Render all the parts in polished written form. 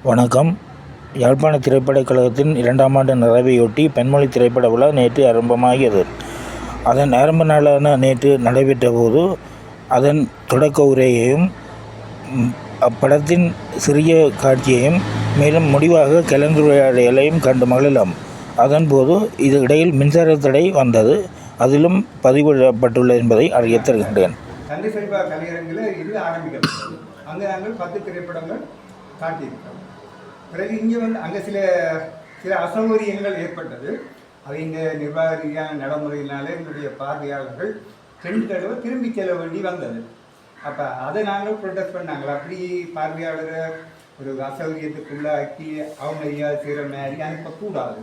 வணக்கம். யாழ்ப்பாண திரைப்படக் கழகத்தின் 2ஆம் ஆண்டு நிறைவையொட்டி பெண்மொழி திரைப்பட விழா நேற்று ஆரம்பமாகியது. அதன் ஆரம்ப நாளான நேற்று நடைபெற்ற போது அதன் தொடக்க உரையையும் அப்படத்தின் சிறிய காட்சியையும் மேலும் முடிவாக கலந்துரையாடலையும் கண்டு மகிழலாம். அதன்போது இது இடையில் மின்சார தடை வந்தது. அதிலும் பதிவிடப்பட்டுள்ளது என்பதை அறிய தருகின்றேன். தந்தை செல்வா கலையரங்கில் இது ஆரம்பிக்கப்பட்டது. அங்கே நாங்கள் 10 திரைப்படங்கள் காட்டியிருக்கிறோம். பிறகு இங்கே அங்கே சில அசௌகரியங்கள் ஏற்பட்டது. அது இங்கே நிர்வாக ரீதியான நடைமுறையினாலே எங்களுடைய பார்வையாளர்கள் 2 தடவை திரும்பி செல்ல வேண்டி வந்தது. அப்போ அதை நாங்கள் ப்ரொடெக்ட் பண்ணாங்கள். அப்படி பார்வையாளரை ஒரு அசௌகரியத்துக்குள்ளாக்கி அவங்க ஐயா செய்கிற மாதிரி அனுப்பக்கூடாது.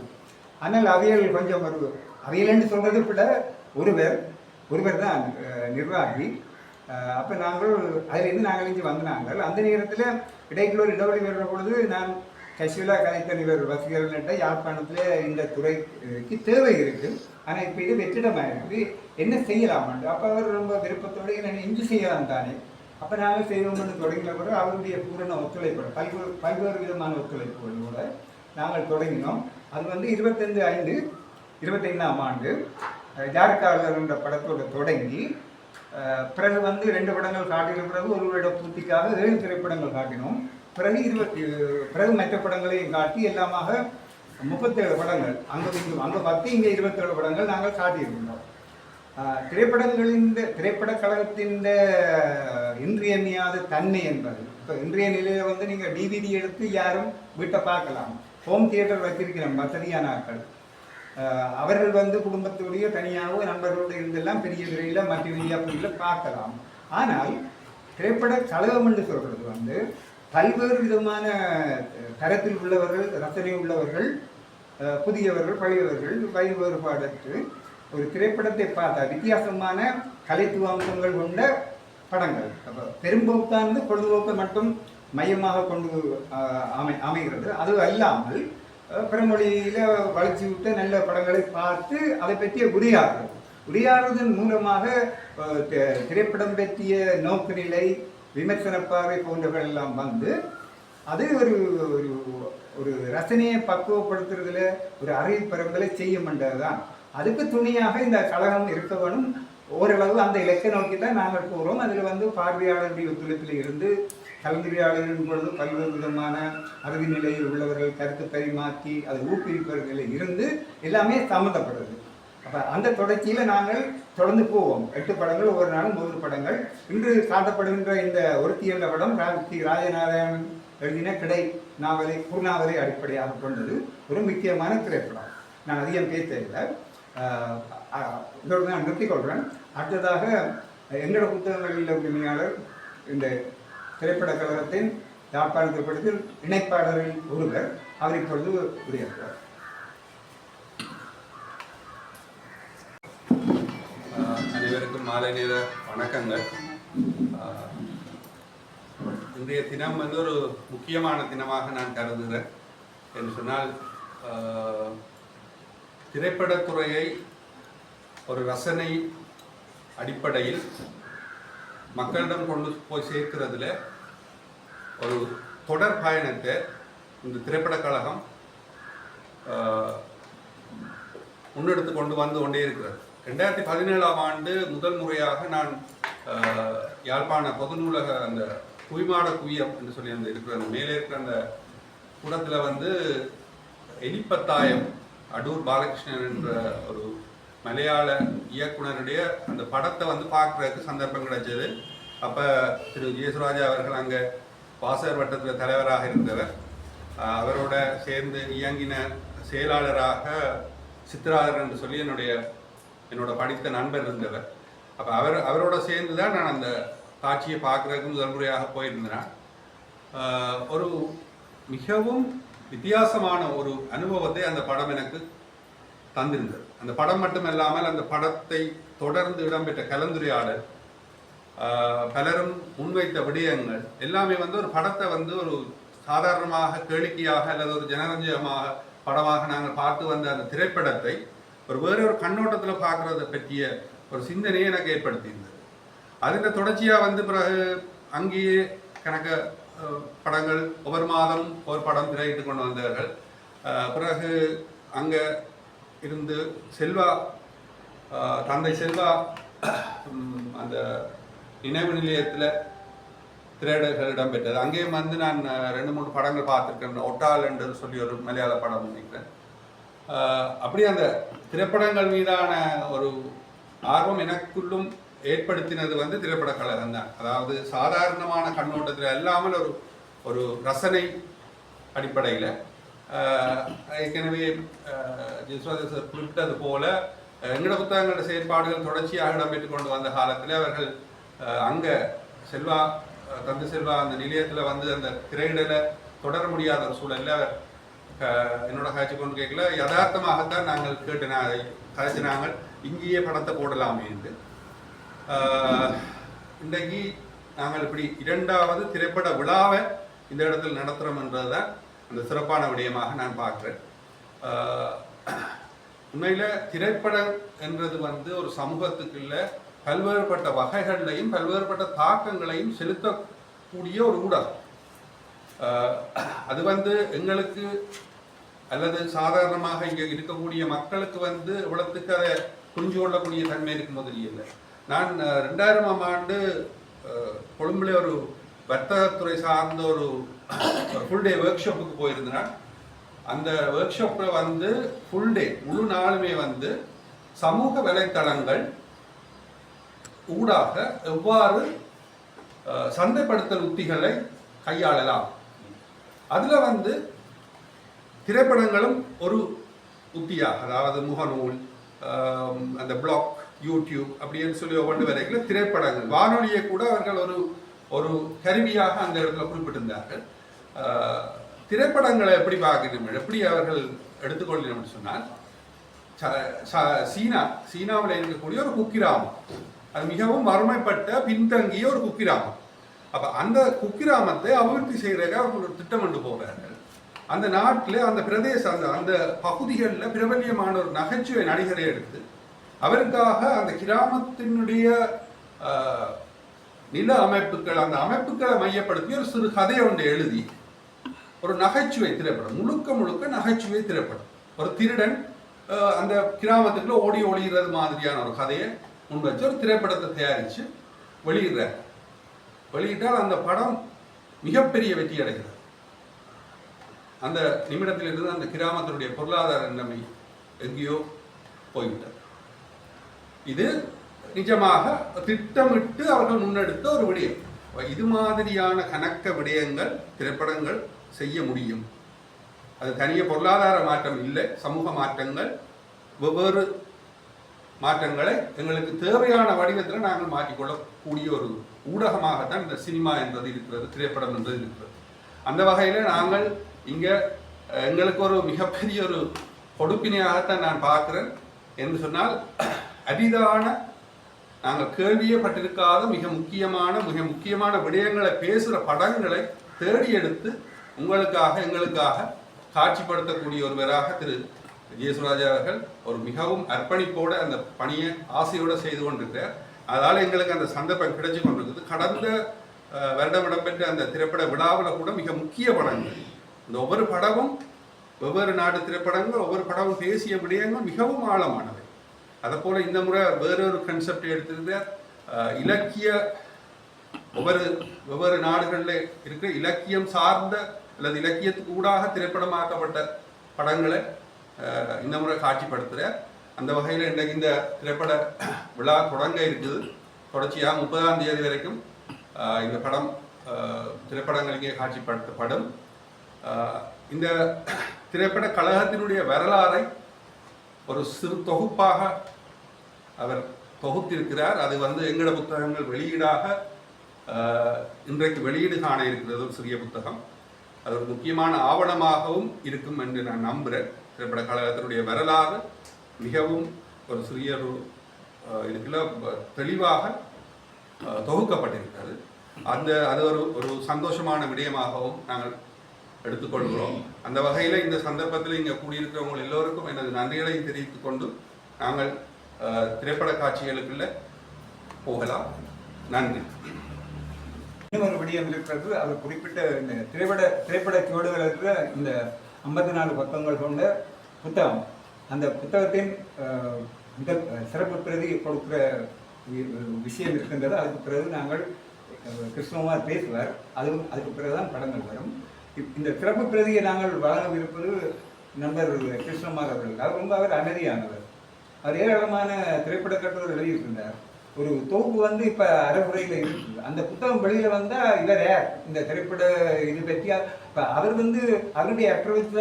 ஆனால் அவையல் கொஞ்சம் அவையல்னு சொல்கிறது விட ஒருவர் தான் நிர்வாகி. அப்போ நாங்கள் அதிலிருந்து நாங்கள் இங்கே வந்தாங்கள். அந்த நேரத்தில் இடைக்குள்ள ஒரு இடைவெளி வருகிற பொழுது நான் கஷிலா கலைத்தலைவர் வசீகரன்கிட்ட யாழ்ப்பாணத்தில் இந்த துறைக்கு தேவை இருக்குது, ஆனால் இப்போ இது வெற்றிடமாக இருக்குது, என்ன செய்யலாமாண்டு. அப்போ அவர் ரொம்ப விருப்பத்தோடு என்ன இன்று செய்யலாம் தானே. அப்போ நாங்கள் செய்வோம்னு தொடங்கின பிறகு அவருடைய பூரண ஒத்துழைப்போடு பல்வேறு விதமான ஒத்துழைப்போடு நாங்கள் தொடங்கினோம். அது 25/5/25ஆம் ஆண்டு ஜார்காலர் என்ற படத்தோடு தொடங்கி பிறகு 2 படங்கள் காட்டின பிறகு ஒரு வருட பூர்த்திக்காக 7 திரைப்படங்கள் காட்டினோம். பிறகு மற்ற படங்களையும் காட்டி எல்லாமாக 37 படங்கள் அங்கே 10 இங்கே 27 படங்கள் நாங்கள் காட்டியிருந்தோம். திரைப்படக் கழகத்தின் இன்றியமையாத தன்மை என்பது இப்போ இன்றைய நிலையில் நீங்கள் டிவிடி எடுத்து யாரும் வீட்டை பார்க்கலாம். ஹோம் தியேட்டர் வச்சிருக்கிறோம் வசதியான ஆட்கள். அவர்கள் குடும்பத்துடைய தனியாகவோ நண்பர்களோடு இருந்தெல்லாம் பெரிய திரையில் மற்ற விஞ்ஞாபனத்தில் பார்க்கலாம். ஆனால் திரைப்பட கழகம் என்று சொல்கிறது பல்வேறு விதமான தரத்தில் உள்ளவர்கள், ரசனை உள்ளவர்கள், புதியவர்கள், பழையவர்கள், வயது வேறுபாடற்று ஒரு திரைப்படத்தை பார்த்தா வித்தியாசமான கலைத்துவ அம்சங்கள் கொண்ட படங்கள். பெரும்போக்கானது பொழுதுபோக்கை மட்டும் மையமாக கொண்டு அமைகிறது. அது அல்லாமல் பிறமொழியில் வளர்ச்சி விட்டு நல்ல படங்களை பார்த்து அதை பற்றிய உரையாடுறதன் மூலமாக திரைப்படம் பற்றிய நோக்குநிலை, விமர்சன பார்வை போன்றவர்கள் எல்லாம் அது ஒரு ஒரு ரசனையை பக்குவப்படுத்துறதுல ஒரு அறிவிப்பரம்பலை செய்யும்ன்றது தான். அதுக்கு துணியாக இந்த கழகம் இருக்க வேணும். ஓரளவு அந்த இலக்கை நோக்கி தான் நாங்கள் போகிறோம். அதில் பார்வையாளருடைய ஒத்துழைப்பில் இருந்து கலந்துரையாடலின் பொழுது பல்வேறு விதமான அறிவு நிலையில் உள்ளவர்கள் கருத்து பரிமாற்றி அதை ஊக்குவிப்பவர்களில் இருந்து எல்லாமே சம்மந்தப்படுறது. அப்போ அந்த தொடர்ச்சியில் நாங்கள் தொடர்ந்து போவோம். 8 படங்கள், ஒவ்வொரு நாளும் 3 படங்கள். இன்று காட்டப்படுகின்ற இந்த ஒருத்தி என்ற படம் ராஜநாராயணன் எழுதின கிடை நாவலை குறுநாவலை அடிப்படையாக கொண்டது ஒரு முக்கியமான திரைப்படம். நான் அதிகம் பேசவில்லை, இதோடு நான் நிறுத்திக்கொள்கிறேன். அடுத்ததாக எங்களோட புத்தகங்களில் உரிமையாளர் இந்த திரைப்படக் கழகத்தின் யாழ்ப்பாண திரைப்படத்தில் இணைப்பாளரில் ஒருவர், அவர் இப்பொழுது உரையாற்றுவார். அனைவருக்கும் மாலை நேர வணக்கங்கள். இன்றைய தினம் ஒரு முக்கியமான தினமாக நான் கருதுகிறேன். என்று சொன்னால் திரைப்படத்துறையை ஒரு ரசனை அடிப்படையில் மக்களிடம் கொண்டு போய் சேர்க்கிறதுல ஒரு தொடர் பயணத்தை இந்த திரைப்படக் கழகம் முன்னெடுத்து கொண்டு கொண்டே இருக்கிறது. 2017ஆம் ஆண்டு முதல் முறையாக நான் யாழ்ப்பாண பொது நூலக அந்த குவிமாட குவியம் என்று சொல்லி இருக்கிற மேலே இருக்கிற அந்த கூடத்தில் எலிப்பத்தாயம் அடூர் பாலகிருஷ்ணன் என்ற ஒரு மலையாள இயக்குனருடைய அந்த படத்தை பார்க்குறதுக்கு சந்தர்ப்பம் கிடைச்சது. அப்போ திரு ஜெயசுராஜா அவர்கள் அங்கே வாசகர் வட்டத்தில் தலைவராக இருந்தவர். அவரோட சேர்ந்து இயங்கின செயலாளராக சித்ராதர் என்று சொல்லி என்னோட படித்த நண்பர் இருந்தவர். அப்போ அவரோட சேர்ந்து தான் நான் அந்த காட்சியை பார்க்குறதுக்கு முதல் முறையாக போயிருந்தேன். ஒரு மிகவும் வித்தியாசமான ஒரு அனுபவத்தை அந்த படம் எனக்கு தந்திருந்தது. அந்த படம் மட்டும் இல்லாமல் அந்த படத்தை தொடர்ந்து இடம்பெற்ற கலந்துரையாடல், பலரும் முன்வைத்த விடயங்கள் எல்லாமே ஒரு படத்தை ஒரு சாதாரணமாக கேளிக்கையாக அல்லது ஒரு ஜனரஞ்சகமாக படமாக நாங்கள் பார்த்து வந்த அந்த திரைப்படத்தை வேறொரு கண்ணோட்டத்தில் பார்க்குறதை பற்றிய ஒரு சிந்தனையை எனக்கு ஏற்படுத்தியிருந்தது. அதில் தொடர்ச்சியாக பிறகு அங்கேயே கணக்க படங்கள் ஒவ்வொரு மாதம் ஒரு படம் திரையிட்டு கொண்டு வந்தார்கள். பிறகு அங்கே இருந்து செல்வா தந்தை செல்வா அந்த நினைவு நிலையத்தில் திரையிடல்கள் இடம்பெற்றது. அங்கேயும் வந்து நான் 2-3 படங்கள் பார்த்துருக்கேன். ஒட்டால் என்று சொல்லி ஒரு மலையாள படம் நினைக்கிறேன். அப்படி அந்த திரைப்படங்கள் மீதான ஒரு ஆர்வம் எனக்குள்ளும் ஏற்படுத்தினது வந்து திரைப்பட கழகம் தான். அதாவது சாதாரணமான கண்ணோட்டத்தில் இல்லாமல் ஒரு ரசனை அடிப்படையில் ஏற்கனவே ஜெயசுராஜ் குறிப்பிட்டது போல எங்களோட புத்தகங்களோட செயற்பாடுகள் தொடர்ச்சியாக இடம்பெற்று கொண்டு வந்த காலத்தில் அவர்கள் அங்கே தந்தை செல்வா அந்த நிலையத்தில் வந்து அந்த திரையிடலை தொடர முடியாத ஒரு சூழலில் அவர் என்னோட காட்சி கொண்டு கேட்கல, யதார்த்தமாகத்தான் நாங்கள் கதைச்சு நாங்கள் இங்கேயே படத்தை போடலாமே என்று. இன்றைக்கு நாங்கள் இப்படி 2வது திரைப்பட விழாவை இந்த இடத்தில் நடத்துகிறோம் என்றதுதான் அந்த சிறப்பான விடயமாக நான் பார்க்குறேன். உண்மையில் திரைப்படம் என்றது வந்து ஒரு சமூகத்துக்குள்ள பல்வேறுபட்ட வகைகளையும் பல்வேறுபட்ட தாக்கங்களையும் செலுத்தக்கூடிய ஒரு ஊடகம். அது வந்து எங்களுக்கு அல்லது சாதாரணமாக இங்கே இருக்கக்கூடிய மக்களுக்கு வந்து இவ்வளத்துக்கு அதை புரிஞ்சு கொள்ளக்கூடிய தன்மை இருக்கும்போது இல்லை. நான் 2000ஆம் ஆண்டு கொழும்புல ஒரு வர்த்தகத்துறை சார்ந்த ஒரு ஃபுல் டே ஒர்க் ஷாப்புக்கு போயிருந்தேன். அந்த ஒர்க் ஷாப்பில் வந்து ஃபுல் டே முழு நாளுமே வந்து சமூக வலைத்தளங்கள் ஊடாக எவ்வாறு சந்தைப்படுத்தல் உத்திகளை கையாளலாம், அதில் வந்து திரைப்படங்களும் ஒரு உத்தியாக, அதாவது முகநூல், அந்த பிளாக், யூடியூப் அப்படின்னு சொல்லி ஒவ்வொன்று வரைக்கும் திரைப்படங்கள், வானொலியை கூட அவர்கள் ஒரு கருவியாக அந்த இடத்துல குறிப்பிட்டிருந்தார்கள். திரைப்படங்களை எப்படி பார்க்கணும், எப்படி அவர்கள் எடுத்துக்கொள்ளணும் சொன்னால், சீனாவில் இருக்கக்கூடிய ஒரு குக்கிராமம், அது மிகவும் வறுமைப்பட்ட பின்தங்கிய ஒரு குக்கிராமம். அப்போ அந்த குக்கிராமத்தை அபிவிருத்தி செய்கிறதுக்காக அவர்கள் ஒரு திட்டம் கொண்டு போகிறார்கள். அந்த நாட்டில் அந்த பிரதேசம் அந்த பகுதிகளில் பிரபல்யமான ஒரு நகைச்சுவை நடிகரை எடுத்து அவருக்காக அந்த கிராமத்தினுடைய நில அமைப்புகள், அந்த அமைப்புகளை மையப்படுத்தி ஒரு சிறு கதையை ஒன்று எழுதி ஒரு நகைச்சுவை திரைப்படம், முழுக்க நகைச்சுவை திரைப்படம், ஒரு திருடன் அந்த கிராமத்துக்குள்ள ஓடி ஒளிகிறது மாதிரியான ஒரு கதையை முன் வச்சு ஒரு திரைப்படத்தை தயாரித்து வெளியிட்டால் அந்த படம் மிகப்பெரிய வெற்றி அடைகிறது. அந்த நிமிடத்தில் இருந்து அந்த கிராமத்தினுடைய பொருளாதார நிலைமை எங்கேயோ போய்விட்டது. இது நிஜமாக திட்டமிட்டு அவர்கள் முன்னெடுத்த ஒரு விடயம். இது மாதிரியான கணக்க விடயங்கள் திரைப்படங்கள் செய்ய முடியும். அது தனிய பொருளாதார மாற்றம் இல்லை, சமூக மாற்றங்கள், வெவ்வேறு மாற்றங்களை எங்களுக்கு தேவையான வடிவத்தில் நாங்கள் மாற்றிக்கொள்ளக்கூடிய ஒரு ஊடகமாகத்தான் இந்த சினிமா என்பது இருக்கிறது, திரைப்படம் என்பது இருக்கிறது. அந்த வகையில் நாங்கள் இங்கே எங்களுக்கு ஒரு மிகப்பெரிய ஒரு கொடுப்பினையாகத்தான் நான் பார்க்குறேன். என்று சொன்னால் அரிதான, நாங்கள் கேள்வியே பட்டிருக்காத மிக முக்கியமான விடயங்களை பேசுகிற படங்களை தேடி எடுத்து எங்களுக்காக காட்சிப்படுத்தக்கூடிய ஒருவராக திரு ஜெயசுராஜ் அவர்கள் ஒரு மிகவும் அர்ப்பணிப்போடு அந்த பணியை ஆசையோடு செய்து கொண்டிருக்கிறார். அதனால் எங்களுக்கு அந்த சந்தர்ப்பம் கிடைச்சி கொண்டிருக்குது. கடந்த வருடம் இடம்பெற்ற அந்த திரைப்பட விழாவில் கூட மிக முக்கிய படங்கள், இந்த ஒவ்வொரு படமும் வெவ்வேறு நாடு திரைப்படங்கள், ஒவ்வொரு படமும் பேசிய விடயங்கள் மிகவும் ஆழமானவை. அதை போல இந்த முறை வேறொரு கன்செப்ட் எடுத்திருந்த இலக்கிய, ஒவ்வொரு நாடுகளில் இருக்கிற இலக்கியம் சார்ந்த அல்லது இலக்கியத்துக்கு ஊடாக திரைப்படமாக்கப்பட்ட படங்களை இந்த முறை காட்சிப்படுத்துகிறார். அந்த வகையில் இன்றைக்கு இந்த திரைப்பட விழா தொடங்க இருக்குது. தொடர்ச்சியாக 30ஆம் தேதி வரைக்கும் இந்த படம் திரைப்படங்களுக்கே காட்சிப்படுத்தப்படும். இந்த திரைப்பட கழகத்தினுடைய வரலாறை ஒரு சிறு தொகுப்பாக அவர் தொகுத்திருக்கிறார். அது எங்களோட புத்தகங்கள் வெளியீடாக இன்றைக்கு வெளியீடு காண இருக்கிறது. ஒரு சிறிய புத்தகம், அது ஒரு முக்கியமான ஆவணமாகவும் இருக்கும் என்று நான் நம்புகிறேன். திரைப்பட கழகத்தினுடைய வரலாறு மிகவும் ஒரு சிறிய இதுக்குள்ள தெளிவாக தொகுக்கப்பட்டிருக்கிறது. அது ஒரு சந்தோஷமான விடயமாகவும் நாங்கள் எடுத்துக்கொள்கிறோம். அந்த வகையில் இந்த சந்தர்ப்பத்தில் இங்கே கூடியிருக்கிறவங்க எல்லோருக்கும் எனது நன்றிகளையும் தெரிவித்துக் கொண்டு நாங்கள் திரைப்பட காட்சிகளுக்குள்ள போகலாம். நன்றி. ஒரு விடயம் இருக்கிறது. அவர் குறிப்பிட்ட இந்த திரைப்பட சுவடுகள் இருக்கிற இந்த 54 பக்கங்கள் கொண்ட புத்தகம். அந்த புத்தகத்தின் முதல் சிறப்பு பிரதி கொடுக்கிற விஷயம் இருக்கின்றது. அதுக்கு பிறகு நாங்கள் கிருஷ்ணகுமார் பேசுவார். அதுக்கு பிறகுதான் படங்கள் வரும். இந்த சிறப்பு பிரதியை நாங்கள் வழங்கவிருப்பது நண்பர் கிருஷ்ணகுமார் அவர்கள். அவர் அமைதியானவர். அவர் ஏராளமான திரைப்பட கட்டுரை எழுதியிருக்கின்றார். ஒரு தொகுப்பு இப்ப அறகுறையில இருக்குது. அந்த புத்தகம் வெளியில வந்தா இவர் யார் இந்த திரைப்பட இது பற்றி அவர் அவருடைய அப்ரோச்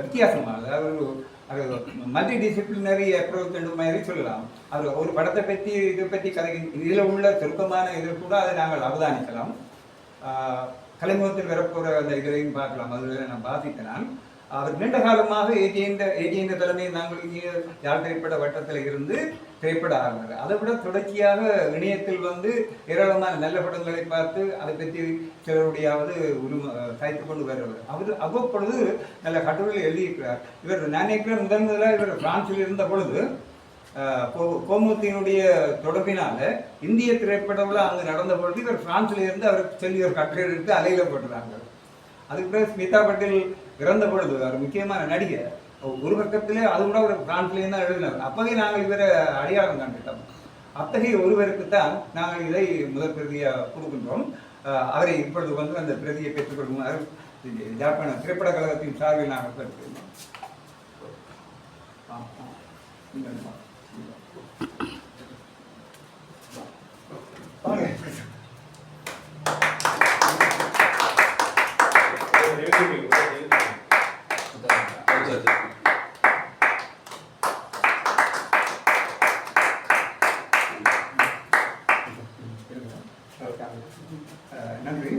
வித்தியாசமானது. அவர் மல்டி டிசிப்ளினரி அப்ரோச் என்று மாதிரி சொல்லலாம். அவர் ஒரு படத்தை பற்றி இதை பற்றி கதை இதில் உள்ள சுருக்கமான இதில் கூட அதை நாங்கள் அவதானிக்கலாம். கலைமுகத்தில் வரப்போற அந்த இதையும் பார்க்கலாம். அதில் நான் பாதித்தேன். அவர் நீண்ட காலமாக ஏஜிஎன்ற தலைமையில் நாங்கள் இங்கே யாழ் திரைப்பட வட்டத்தில் இருந்து திரைப்பட ஆர்வலர். அதை விட தொடர்ச்சியாக இணையத்தில் ஏராளமான நல்ல படங்களை பார்த்து அதை பற்றி சிலருடையாவது சாய்த்து கொண்டு வருவார். அவர் அவ்வப்பொழுது நல்ல கட்டுரைகளை எழுதியிருக்கிறார். நான் நினைக்கிறேன் முதலாக இவர் பிரான்சில் இருந்த பொழுது கோமுத்தினுடைய தொடர்பினால இந்திய திரைப்பட விழா அங்கு நடந்த பொழுது இவர் பிரான்சில் இருந்து அவருக்கு சொல்லி ஒரு கட்டுரை எடுத்து அலையில போட்டுறாங்க. அதுக்கு பிறகு ஸ்மிதா பட்டேல் இறந்த பொழுது அவர் முக்கியமான நடிகர். ஒரு பக்கத்திலே அது கூட ஒரு பிரான்ஸ்லேயும் தான் எழுதினார். அப்பவே நாங்கள் இவரை அடையாளம் கண்டுட்டோம். அத்தகைய ஒருவருக்குத்தான் நாங்கள் இதை முதல் பிரதியாக கொடுக்கின்றோம். அவரை இப்பொழுது அந்த பிரதியை பெற்றுக்கொள்ளுமாறு ஜாப்பான திரைப்பட கழகத்தின் சார்பில் நாங்கள் பெற்றுக்கொள்வோம். நன்றி.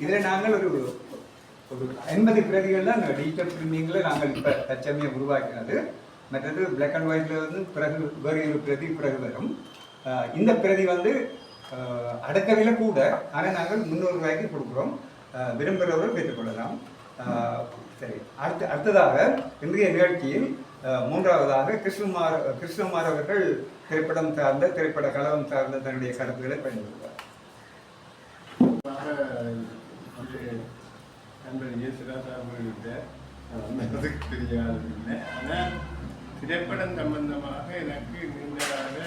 இதில் நாங்கள் ஒரு 50 பிரதிகள் தான் டிஜிட்டல் பிரிண்டிங்கில் நாங்கள் இப்போ தற்சமயம் உருவாக்கினது. மற்றது பிளாக் அண்ட் ஒயிட்ல பிறகு வேறு ஒரு பிரதி பிறகு வரும். இந்த பிரதி அடக்கவில்லை கூட, ஆனால் நாங்கள் 300 ரூபாய்க்கு கொடுக்குறோம். விரும்புகிறவர்கள் பெற்றுக்கொள்ளலாம். சரி, அடுத்ததாக இன்றைய நிகழ்ச்சியில் மூன்றாவதாக கிருஷ்ணகுமார் அவர்கள் திரைப்படம் சார்ந்த திரைப்பட கழகம் சார்ந்த தன்னுடைய கருத்துக்களை பயன்படுத்துவார். தெரியாது. ஆனால் திரைப்படம் சம்பந்தமாக எனக்கு நீண்டதாக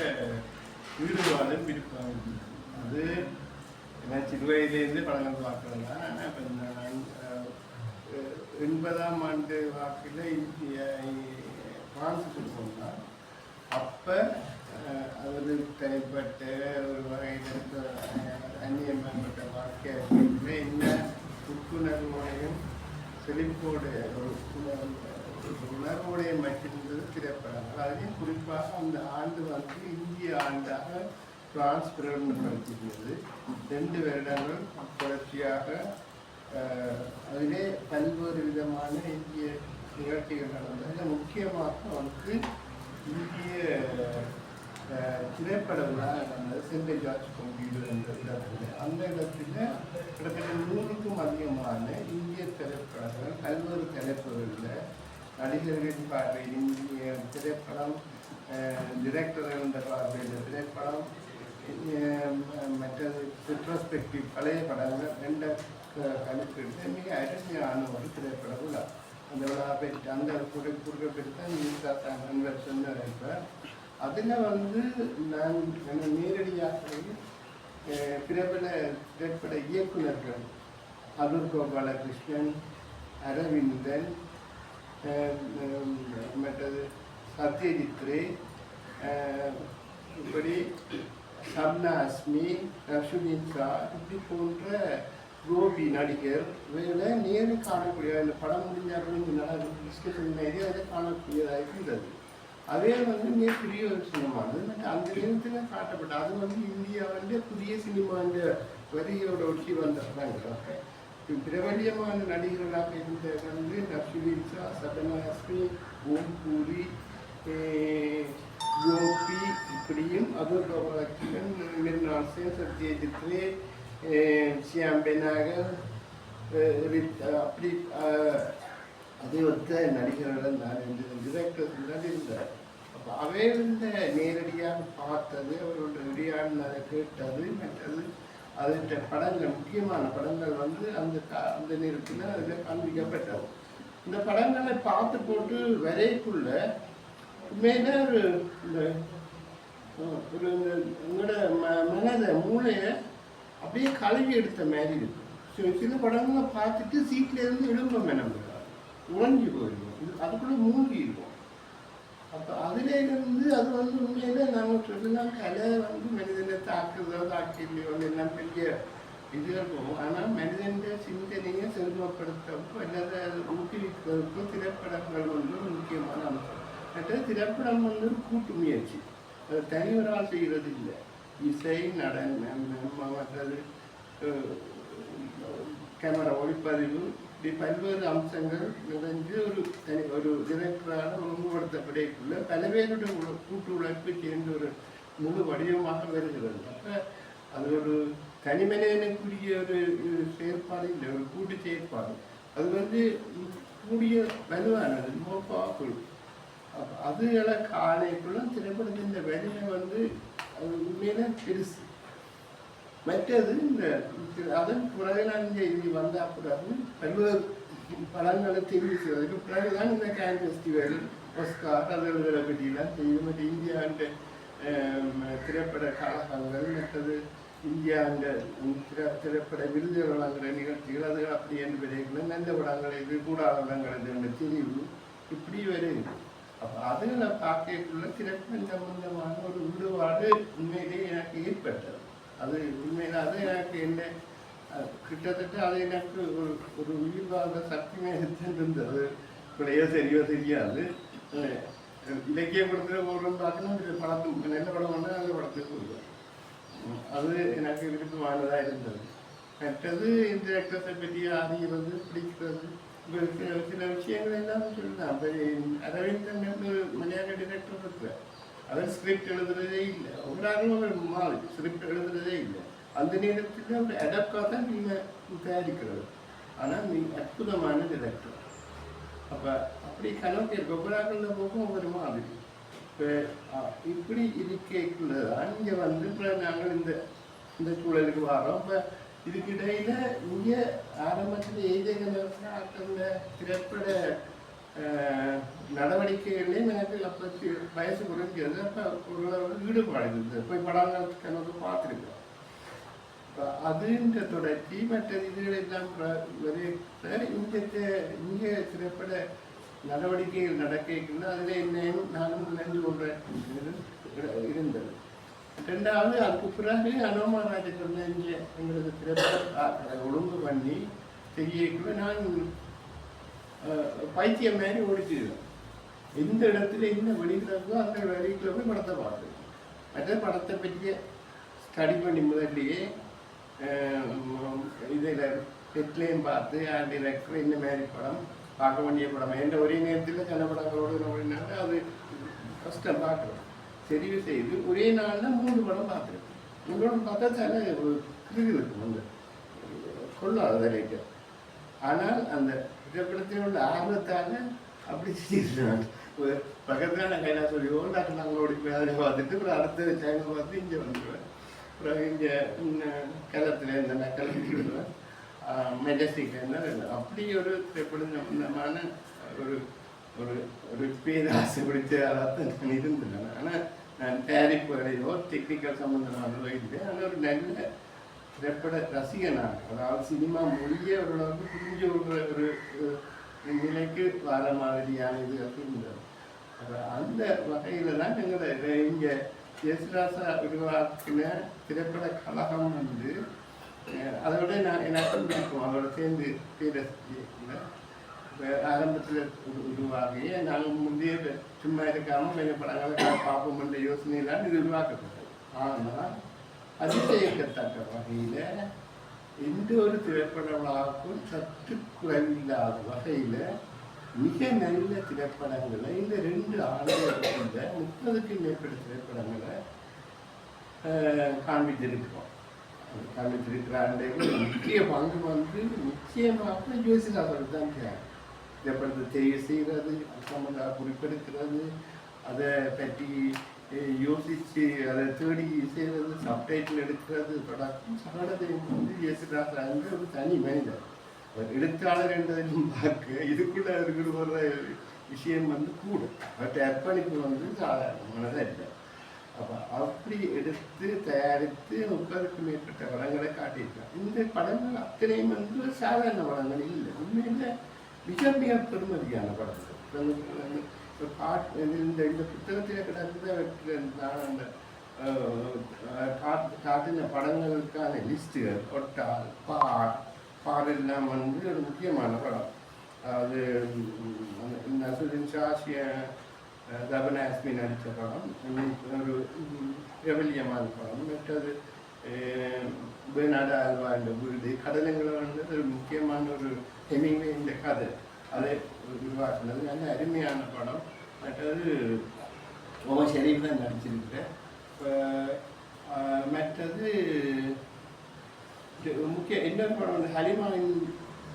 ஈடுபாடும் விருப்பம். அது நான் சிறு வயதிலேருந்து படங்கள் பார்க்கலாம். ஆனால் இப்போ நான் 80ஆம் ஆண்டு வாக்கில் பிரான்ஸுக்கு போனால் அப்போ அவர் தனிப்பட்ட ஒரு வகையில் அந்நியப்பட்ட வாழ்க்கையில் என்ன புத்துணர்வோடையும் செழிப்போடு உணர்வோடைய மற்றிருந்தது திரைப்படங்கள். அதிலையும் குறிப்பாக அந்த ஆண்டு இந்திய ஆண்டாக பிரான்ஸ் பிரகடனப்படுத்தியிருந்தது. 2 வருடங்கள் தொடர்ச்சியாக அதிலே பல்வேறு விதமான இந்திய நிகழ்ச்சிகள் நடந்தது. முக்கியமாக இந்திய திரைப்பட விழா நடந்தது சென்ட் ஜார்ஜ் கம்ப்யூட்டர் என்ற இடத்துல. அந்த இடத்துல கிட்டத்தட்ட 100க்கும் அதிகமான இந்திய திரைப்படங்கள் பல்வேறு தலைப்புகளில் நடிகர்களின் பார்வையில் இந்திய திரைப்படம், டிரெக்டர்கள் என்ற பார்வையில் திரைப்படம், மற்றது ரெட்ரோஸ்பெக்டிவ் பழைய படங்கள் 2 கணிப்பிட்டு மிக அருமையான ஒரு திரைப்பட விழா. அந்த விழா பெற்று அந்த குறிப்பிட்ட நண்பர் சொன்ன அதில் நான் நேரடியாக பிரபல திரைப்பட இயக்குநர்கள் அருள் கோபாலகிருஷ்ணன், அரவிந்தன், மற்றது சத்யஜித் ரே, இப்படி சப்னா அஸ்மி, ரஷுமின் ஷா, இப்படி போன்ற கோபி நடிகர் இவைகளை நேரில் காணக்கூடிய இந்த படம் முடிஞ்சாலும் டிஸ்கஷன் மாரி அதை காணக்கூடியதாக இருந்தது. அதே மிகப்பெரிய ஒரு சினிமானது. அந்த நேரத்தில் காட்டப்பட்ட அது இந்தியாவிலே புதிய சினிமா இந்த வரிகளோட ஒட்டி வந்த படங்கள். பிரபல்யமான நடிகர்களாக இருந்த நர்சுவின் ஷா, சபனா அஸ்மி, ஓம் பூரி, கோபி, இப்படியும் அருள் கோபாலகிருஷ்ணன், மிர்னால் சேன், சத்யஜித் ரே, ஷியாம் பெனாகர், அப்படி அதே ஒத்த நடிகர்கள் நான் டிரெக்டர்ஸ் இருந்தார். அப்போ அவையிருந்த நேரடியாக பார்த்தது, அவர்களோட உரையாடினதை கேட்டது, மற்றது அதில் படங்கள் முக்கியமான படங்கள் வந்து அந்த நேரத்தில் அதில் காண்பிக்கப்பட்டது. இந்த படங்களை பார்த்து போட்டு வரைக்குள்ள உண்மையில ஒரு எங்களோட மனதை மூளையை அப்படியே கழுவி எடுத்த மாதிரி இருக்கும். சில படங்களை பார்த்துட்டு சீட்லேருந்து எழும்ப நம்ம உறைஞ்சி போயிடுவோம், அதுக்குள்ளே மூழ்கி இருக்கும். அப்போ அதுலேருந்து அது வந்து உண்மையில நாங்கள் சொல்லலாம் கலை வந்து மனிதனை தாக்குதோ தாக்கிலையோ எல்லாம் பெரிய இது இருக்கும். ஆனால் மனிதன் சிந்தனையை செல்வப்படுத்தப்போ அல்லது அதை ஊக்குவிக்கிறதுக்கும் திரைப்படங்கள் வந்து ஒரு முக்கியமான அம்சம். மற்ற திரைப்படம் வந்து ஒரு கூட்டு முயற்சி, அது தனிவரால் செய்கிறது இல்லை. இசை, நடனம், மற்றது கேமரா, ஒளிப்பதிவு, இப்படி பல்வேறு அம்சங்கள் நிறைஞ்சு ஒரு டிரெக்டரால் ஒழுங்குபடுத்தப்படைக்குள்ள பல பேருடைய கூட்டு உழைப்பு சேர்ந்து ஒரு முழு வடிவமாக வருகிறது. அப்போ அது ஒரு தனிமனிதனுக்குரிய ஒரு செயற்பாடு இல்லை, ஒரு கூட்டு செயற்பாடு. அது வந்து கூடிய வலுவானது, மோர் பவர்ஃபுல். அப்போ அதுகளை காணைக்குள்ள திரைப்படத்தின் வலிமை வந்து அது உண்மையில பெருசு. மற்றது இந்த அதன் பிறகு நான் இது வந்த பிறகு பல்வேறு படங்களை தெரிவு செய்வதற்கு பிறகுதான் இந்த கேன் ஃபெஸ்டிவல், ஒஸ்கார் அதுகளை பற்றியெல்லாம் செய்யும். மற்ற இந்தியாண்ட திரைப்பட கழகங்கள், மற்றது இந்தியாண்ட திரைப்பட விருதுகள் வழங்குகிற நிகழ்ச்சிகள், அது அப்படி என்று விரைவில் நல்ல படங்கள் இது கூடாத படங்கள் தெரிவு இப்படி வருது. அப்போ அதுகளை பார்க்கக்குள்ள திரைப்படம் சம்பந்தமான ஒரு ஈடுபாடு உண்மையிலேயே எனக்கு ஏற்பட்டது. அது உண்மையில அது எனக்கு என்ன கிட்டத்தட்ட அது எனக்கு ஒரு உயிர்வாத சக்திமே இருந்தது. பிள்ளையோ சரியோ தெரியாது. இலக்கிய படத்தில் ஒரு பார்க்கணும், படத்துக்கு நல்ல படம் வந்து நல்ல படத்துக்கு போடுவேன். அது எனக்கு விருப்பமானதாக இருந்தது. மற்றது இந்த ஆக்டர்ஸை பற்றி அறிகிறது, பிடிக்கிறது, சில விஷயங்கள் எல்லாம் சொல்லலாம். அரவிந்தன் மலையாள டிரெக்டர் இருக்கிறார், அவர் ஸ்கிரிப்ட் எழுதுறதே இல்லை. ஒவ்வொரு ஒரு மாதிரி ஸ்கிரிப்ட் எழுதுறதே இல்லை. அந்த நேரத்தில் ஒரு அடப்டாக தான் நீங்கள் தயாரிக்கிறது. ஆனால் நீ அற்புதமான டிரெக்டர். அப்போ அப்படி கணக்கு இருக்கு, ஒவ்வொரு போக்கும் ஒவ்வொரு மாதிரி. இப்போ இப்படி இருக்கைக்குள்ள தான் இங்கே வந்து இப்போ நாங்கள் இந்த சூழலுக்கு வரோம். இப்போ இதுக்கிடையில் இங்கே ஆரம்பத்தில் அந்த திரைப்பட நடவடிக்கைகளையும் எனக்கு அப்போ வயசு குறைஞ்சது. அப்போ ஒரு ஈடுபாடு இருந்தது, போய் படங்கள் கணக்கு பார்த்துருக்கோம். இப்போ அதுன்ற தொடர்ச்சி மற்றது இதுகளெல்லாம் இங்கே திரைப்பட நடவடிக்கைகள் நடக்கல. அதில் என்னையும் நானும் நினைஞ்சு கொண்ட இருந்தது. ரெண்டாவது அதுக்கு பிறகு அனோமா ராஜகண்ண இங்கே எங்களுக்கு திரைப்பட ஒழுங்கு பண்ணி செய்யக்குள்ள நான் பைத்தியம் மாதிரி ஓடிச்சிடுவேன். எந்த இடத்துல என்ன வெளிக்கிறதோ அந்த வெளிக்குள்ள போய் படத்தை பார்த்துருவேன். மற்ற படத்தை பற்றிய ஸ்டடி பண்ணி முதல்லையே இதில் ஹெட்லையும் பார்த்து டிரெக்டர் இந்த மாதிரி படம் பார்க்க வேண்டிய படம் என்ற ஒரே நேரத்தில் சில படங்களோடு அப்படின்னால அது கஷ்டம் பார்க்குறோம். தெரிவு செய்து ஒரே நாளில் 3 படம் பார்த்துருக்கேன். 3 படம் பார்த்தா சில ஒரு கிருதி இருக்கும், அந்த கொள்ளாத வேலைக்கு. ஆனால் அந்த திரைப்படத்தில் உள்ள ஆர்வத்தால் அப்படி செய்திருந்தாங்க. பக்கத்தில் நான் கையில் சொல்லிடுவோம், டாக்டர் நாங்களோட வேலையை பார்த்துட்டு அப்புறம் அடுத்த சேனல் பார்த்து இங்கே வந்துடுவேன். அப்புறம் இங்கே கிளத்துல இருந்தேன், கிளம்பிடுவேன், மெஜஸ்டிக் இருந்தால் அப்படி ஒரு திரைப்படம் சம்பந்தமான ஒரு ஒரு ஒரு பேராசை பிடிச்ச அதாவது நான் இருந்தேன். ஆனால் நான் தயாரிப்புகளையோ டெக்னிக்கல் சம்பந்தமானதோ இல்லை. ஆனால் ஒரு நல்ல திரைப்பட ரசிகனாக, அதாவது சினிமா மொழியே ஓரளவுக்கு புரிஞ்சு ஒரு நிலைக்கு வர மாதிரியான இது இருந்தது. அந்த வகையில் தான் எங்களை இங்கே ஜெயசுராசா உருவாக்கின திரைப்பட கழகம் வந்து அதோட நான் எனக்கு பிடிக்கும். அதோட சேர்ந்து பேரரசியில் ஆரம்பத்தில் உருவாகி நாங்கள் முந்தைய சும்மா இருக்காமல் கொஞ்சம் படங்களை பார்ப்போம் என்ற யோசனையிலான் இது உருவாக்கப்பட்டது. ஆனால் அதிசயிக்கத்தக்க வகையில் எந்த ஒரு திரைப்பட விழாவுக்கும் சற்று குறைவில்லாத வகையில் மிக நல்ல திரைப்படங்களை இந்த 2 ஆண்டுகளில் 30க்கும் மேற்பட்ட திரைப்படங்களை காண்பித்திருக்கிறோம். காண்பித்திருக்கிறாண்ட முக்கிய பங்கு வந்து நிச்சயமாக ஜோசிதாசோடு தான் தேவை. திரைப்படத்தை தெரிவு செய்கிறது, சம்பந்தமாக குறிப்பெடுக்கிறது, அதை பற்றி யோசித்து அதை தேடி செய்கிறது, சப்டைட்டில் எடுக்கிறது, படம் சகலத்தையும் வந்து இயேசுதாஸ் வந்து ஒரு தனி மனிதர். அவர் எழுத்தாளர் என்றதையும் பார்க்க இதுக்குள்ள இருக்கிற வர்ற விஷயம் வந்து கூட அவற்றை அர்ப்பணிப்பு வந்து சாதாரணமானதாக இல்லை. அப்போ அப்படி எடுத்து தயாரித்து 30க்கும் மேற்பட்ட படங்களை காட்டியிருக்காங்க. இந்த படங்கள் அத்தனையும் வந்து சாதாரண படங்கள் இல்லை, உண்மையில் மிக மிக பெருமதியான படங்கள். இந்த புத்தகத்தில் கிடக்குது நான் அந்த காட்டின படங்களுக்கான லிஸ்ட்டுகள், கொட்டால் பாடெல்லாம் வந்து ஒரு முக்கியமான படம். அது நசுதீன் ஷாஷிய தபனாஸ்மி நடித்த படம், ஒரு பிரபல்யமான படம். மற்றது பெர்னார்டோ ஆல்வா என்ற வீடு, கடலுங்களை வந்து ஒரு முக்கியமான ஒரு ஹெமிங்வே இந்த கதை அதை உருவாக்குனது நல்ல அருமையான படம். மற்றது ரொம்ப ஷெரீஃப் தான் நடிச்சிருக்கிறேன். மற்றது முக்கிய இன்னொரு படம் வந்து ஹலிமாவின்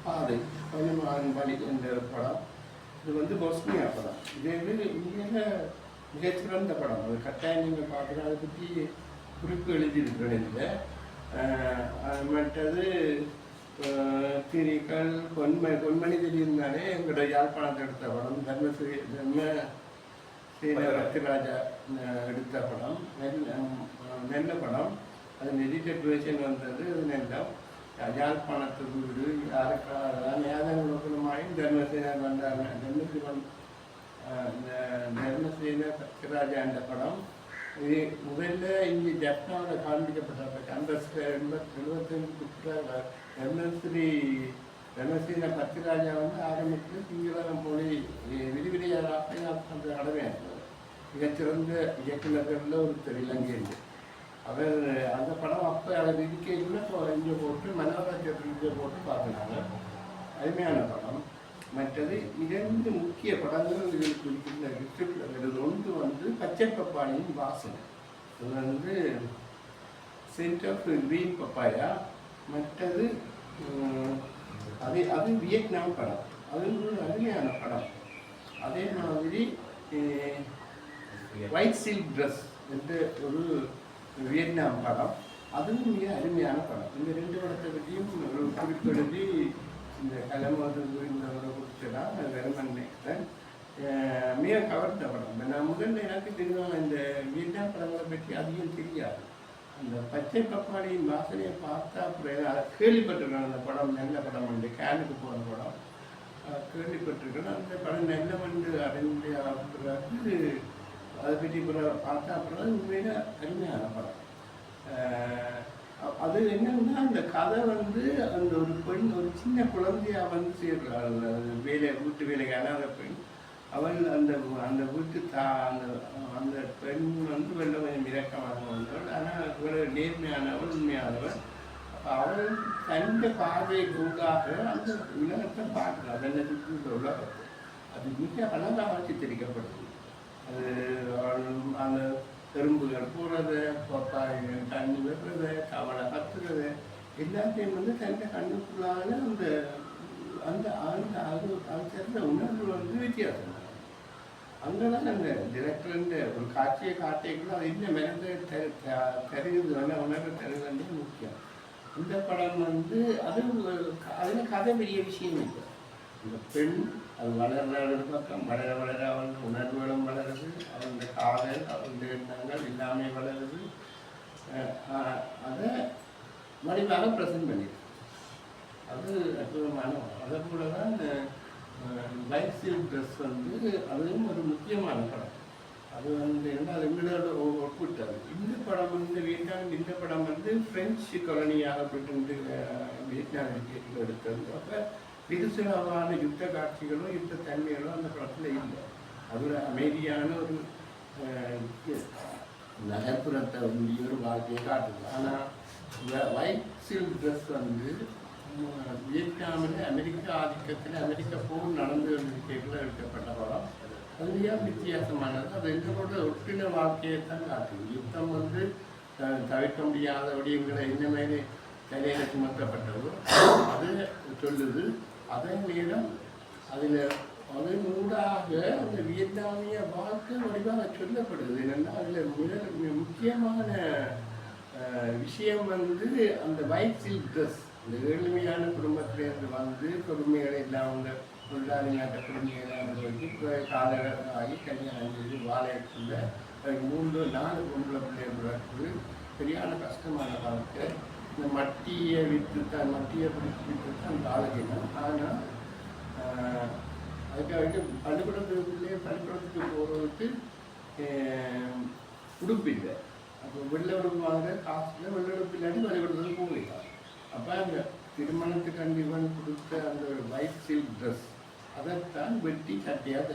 பாதை, ஹலிமாவின் வழி என்ற படம். இது வந்து பொஸ்னியா படம். இது வந்து உண்மையில் மிகச்சிறந்த படம். அது கட்டாயம் நீங்கள் பார்க்குற அதை பற்றி குறிப்பு எழுதியிருக்கிறேன் இதில். மற்றது திரிகள் பொன்மணி தெரியுந்தானே எங்களோட யாழ்ப்பாணத்தை எடுத்த படம், தர்மசேன ரத்திராஜா எடுத்த படம், நல்ல படம். அது எடிட்டட் வேர்ஷன் வந்தது. நெல்லம் யாழ்ப்பாணத்து வீடு யாருக்காக யாதங்களுமாயும் தர்மசேனர் வந்தாங்க. தர்மசேன சத்யராஜா என்ற படம் இது முதல்ல இங்கே ஜப்னாவில் காண்பிக்கப்பட்ட அந்த 75 தர்மசேன சத்யராஜா வந்து ஆரம்பத்தில் சிங்களம் மொழி விரிவிரையாராக அந்த கடமையாகிறது. மிகச்சிறந்த இயக்குநர்களில் ஒருத்தர் இலங்கையில். அவர் அந்த படம் அப்போ அவர் இருக்கைக்குள்ள இங்கே போட்டு மனோராஜ்யத்தில் இங்கே போட்டு பார்க்குறாங்க. அருமையான படம். மற்றது 2 முக்கிய படங்கள் இதில் குறிப்பிட்ட டிஸ்ட்ரிக்டில் வருது. ஒன்று வந்து பச்சை பப்பாளியின் வாசனை, அது வந்து சென்ட் ஆஃப் கிரீன் பப்பாயா. மற்றது அது வியட்நாம் படம், அது ஒரு அருமையான படம். அதே மாதிரி ஒயிட் சில்க் ட்ரெஸ் என்ற ஒரு வியட்நாம் படம், அதுவும் மிக அருமையான படம். இந்த 2 படத்தை பற்றியும் ஒரு குறிப்பெழுதி இந்த கலமோது குறித்துதான் வெறுமன் நினைக்கிறேன். மிக கவர்ந்த படம். நான் முதல்ல எனக்கு தெரியும் இந்த வியட்நாம் படங்களை பற்றி அதிகம் தெரியாது. அந்த பச்சை பப்பாளியின் வாசனையை பார்த்தா அப்புறம் கேள்விப்பட்டிருக்கேன். அந்த படம் நல்ல படம் உண்டு, கேனுக்கு போன படம் கேள்விப்பட்டிருக்கேன். அந்த படம் நல்ல வந்து அடைந்து பிறகு அதை பற்றி பார்த்தா அப்புறம் உண்மையில அருமையான படம். அது என்னன்னா அந்த கதை வந்து அந்த ஒரு பெண் ஒரு சின்ன குழந்தையா வந்து சேர்றாள். வீட்டு வேலைக்கு அனாத பெண். அவள் அந்த வீட்டு அந்த பெண் வந்து வெள்ள கொஞ்சம் இரக்கமாக வந்தவள். ஆனால் இவ்வளவு நேர்மையானவள், உண்மையானவள். அவள் தந்த பார்வை கூடாக அந்த உலகத்தை பார்க்கிறாள், அந்த சுற்றி உலகத்தை. அது மிக அழகாக சித்தரிக்கப்படுது. அது அந்த எறும்புகள் போகிறது, பப்பாய்கள் தண்ணி விடுறது, கவலை கத்துறது, எல்லாத்தையும் வந்து தன்னை கண்ணுக்குள்ளான அந்த அந்த அந்த அது அது சேர்ந்த உணர்வு வந்து வித்தியாசம். அங்கே தான் அந்த டிரெக்டர்ன்ற ஒரு காட்சியை காட்டிக்குள்ள அது இன்னும் மெனந்து தெரியுது, உணர்வு தருவது முக்கியம். இந்த படம் வந்து அது அதில் கதை பெரிய விஷயம் இல்லை. இந்த பெண் அது வளர்ற பக்கம் வளர வளர அவன் உணர்வுகளும் வளருது, அவன் காதல் அவன் எண்ணங்கள் எல்லாமே வளருது. அதை வடிவாக ப்ரெசன்ட் பண்ணிடுது. அது அற்புதமான. அதே போல தான் ஒயிட் சில்க் ட்ரெஸ் வந்து அதுவும் ஒரு முக்கியமான படம். அது வந்து என்ன அது எங்களோட ஒப்பிட்டாரு. இந்த படம் வந்து வியட்நாம், இந்த படம் வந்து பிரெஞ்சு காலனியாக போயிட்டு வியட்நாம் எடுத்தது. அப்போ விரிசலமான யுத்த காட்சிகளும் யுத்த தன்மைகளும் அந்த படத்தில் இல்லை. அது ஒரு அமைதியான ஒரு நகர்ப்புறத்தை ஒரு வாழ்க்கையை காட்டுது. ஆனால் ஒயிட் சில்க் ட்ரெஸ் வந்து வியட்நாமில் அமெரிக்கா ஆதிக்கத்தில் அமெரிக்கா போர் நடந்து இருக்கைகளில் எடுக்கப்பட்ட படம். அது மிக வித்தியாசமானது. அது எங்களோட ஒட்டின வாழ்க்கையை தான் காட்டுது. யுத்தம் வந்து தவிர்க்க முடியாத விடயங்களை இன்னமேலே தலையில சுமத்தப்பட்டதோ அது சொல்லுது. அதே நேரம் அதில் அதன் ஊடாக அந்த வியட்நாமிய வாழ்க்கை வடிவாக சொல்லப்படுது. என்னென்னா அதில் முக்கியமான விஷயம் வந்து அந்த ஒயிட் சில்க் ட்ரெஸ். இந்த ஏழ்மையான குடும்பத்திலேருந்து வந்து கொடுமைகளை எல்லாம் அந்த தொழிலாளி நாட்ட கொடுமைகளாக வச்சு காலகட்டம் ஆகி கல்யாணம் செய்து வாழைக்குள்ள 3-4 பொம்பளை பிள்ளைகளுக்கு சரியான கஷ்டமான வாழ்க்கை. இந்த மட்டியை விற்றுத்தான், மட்டியை பிடிச்சி விற்றுத்தான் வாழகினோம். ஆனால் அதுக்காக பள்ளிக்கூடத்துக்கு போகிறதுக்கு உடுப்பு இல்லை. அப்போ வெள்ளை உடுப்பு வாங்குற காசுல வெள்ளை உடுப்பு இல்லாட்டி பள்ளிக்கூடத்துக்கு போகலாம். அப்போ அந்த திருமணத்துக்கு இவன் கொடுத்த அந்த ஒரு ஒயிட் சில்க் ட்ரெஸ் அதைத்தான் வெட்டி கட்டியாக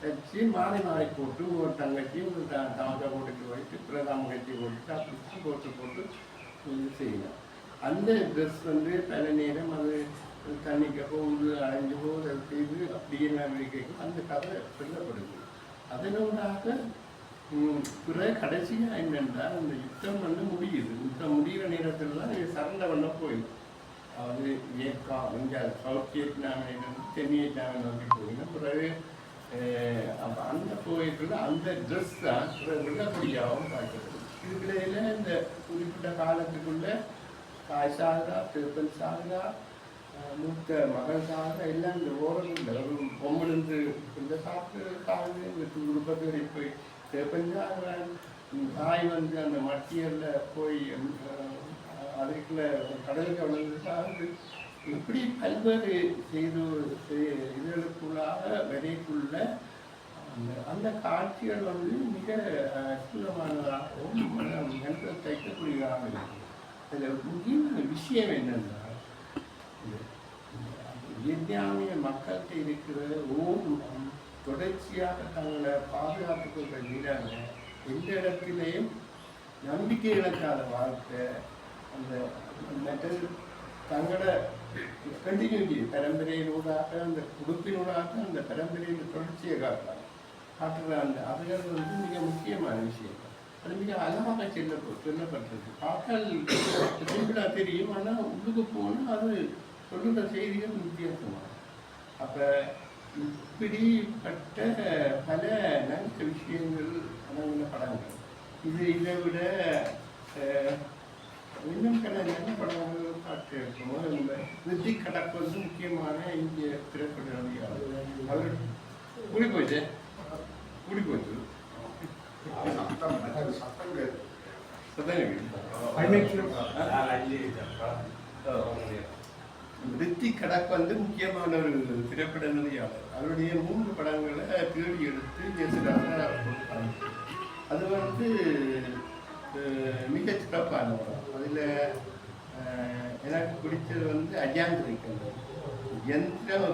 தைச்சு மாறி மாறி போட்டு ஒரு தங்கச்சி ஒரு தாமதா போட்டுக்கு போயிட்டு பிரதாம கட்டி போட்டு அப்படி போட்டு இது செய்யலாம். அந்த ட்ரெஸ் வந்து பல நேரம் அது தண்ணிக்கு போகுது, அடைஞ்சு போகுது, அது செய்து அப்படியே கேட்கும். அந்த கதை சொல்லப்படுது. அதனோடாக பிறகு கடைசியாக என்னென்னா அந்த யுத்தம் வந்து முடியுது. யுத்தம் முடிகிற நேரத்தில் தான் சரண்டை பண்ண போயிடும். அது வியட்நாம் இங்கே சவுத் வியட்நாமிலிருந்து தென் வியட்நாமில் நோக்கி போயிடும். பிறகு அப்போ அந்த போயிட்டுள்ள அந்த ட்ரெஸ் தான் விடக்கூடியாகவும் பார்க்கப்படுது. இதுக்கிடையில் இந்த குறிப்பிட்ட காலத்துக்குள்ளே தாய் சாகா, பெண் சாகா, மூத்த மகள் சாகா எல்லாம் இந்த ஓரங்களில் ஒரு பொம்மலிருந்து இந்த சாப்பிட்டு சாகுது. இந்த குடும்பத்துக்கு போய் பெஞ்சாகிறான். தாய் வந்து அந்த மட்டியலில் போய் அதுக்குள்ள கடலுக்கு வளர்ந்து சாகுது. இப்படி பல்வேறு இதுகளுக்குள்ளாக வரைக்குள்ள அந்த காட்சிகள் வந்து மிக அற்புதமானதாகவும் மனதை தைக்கக்கூடியதாக இருக்கு. அதில் முக்கியமான விஷயம் என்னென்னா வியட்நாமிய மக்கள்கிட்ட இருக்கிற ஓர்வம் தொடர்ச்சியாக தங்களை பாதுகாத்துக் கொள்ற வீராங்க எந்த இடத்திலையும் நம்பிக்கை இழக்காத வாழ்க்கை. அந்த மற்றது தங்களோட கண்டினியூட்டி பரம்பரையினூடாக அந்த குடுப்பினூடாக அந்த பரம்பரையின் தொடர்ச்சியை காட்டுற அந்த அதுகள் வந்து மிக முக்கியமான விஷயம். அது மிக அழகாக சொல்லப்பட்டிருக்கு. பார்த்தால் சிம்பிளா தெரியும், ஆனால் உள்ளுக்கு போனால் அது சொல்லுற செய்திகள் வித்தியாசமாக. அப்போ இப்படிப்பட்ட பல நல்ல விஷயங்கள் அடங்கின படங்கள். இதை விட இன்னும் பல நல்ல படங்கள் காட்டு இருக்கணும். இந்த விதி கடப்பு வந்து முக்கியமான இந்திய திரைப்பட நடிகர். அவர் கூடி போச்சு ரித்திக் கடக் வந்து முக்கியமான ஒரு திரைப்பட நடிகையாளர். அவருடைய 3 படங்களை தேடி எடுத்து ஜெயசுதாசன் கொடுத்தாங்க. அது வந்து மிக சிறப்பான படம். அதில் எனக்கு பிடிச்சது வந்து அஜாந்திரிக்கிறது. யந்திரம்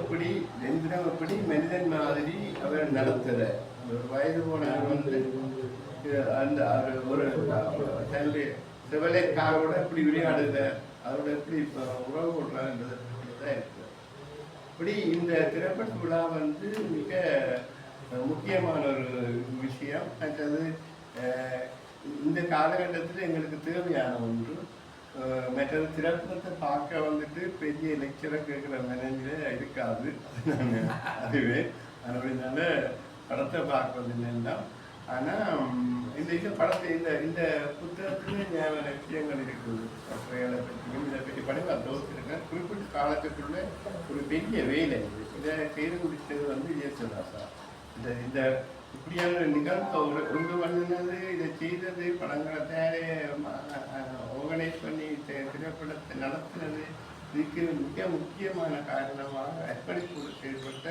எப்படி மனிதன் மாதிரி அவர் நடத்துகிற ஒரு வயது போனவர் வந்து அந்த ஒரு தன்னுடைய செவலைக்காரோட எப்படி விளையாடுத, அதோட எப்படி உறவு கொள்றாருன்றது தான் இருக்குது. இப்படி இந்த திரைப்பட விழா வந்து மிக முக்கியமான ஒரு விஷயம். மற்றது இந்த காலகட்டத்தில் எங்களுக்கு தேவையான ஒன்று. மற்றது திரைப்படத்தை பார்க்க வந்துட்டு பெரிய லெக்சரை கேட்குற மேனேஜரே இருக்காது. அதுவே அப்படினால படத்தை பார்க்கறது இல்லைன்னா. ஆனால் இந்த படத்தை இந்த புத்தகத்துல ஞாபக விஷயங்கள் இருக்குது. கட்டுரைகளை பற்றியும் இதை பற்றி படிவா தோற்றிருக்கேன். குறிப்பிட்ட காலத்துக்குள்ள ஒரு பெரிய வேலை இதை செய்து முடித்தது வந்து ஜெயசுதாசா. இந்த இப்படியான நிகழ்வு ஒன்று பண்ணினது, இதை செய்தது, படங்களை ஆர்கனைஸ் பண்ணி திரைப்படத்தை நடத்தினது, இதுக்கு மிக முக்கியமான காரணமாக அர்ப்பணிப்போடு செயல்பட்ட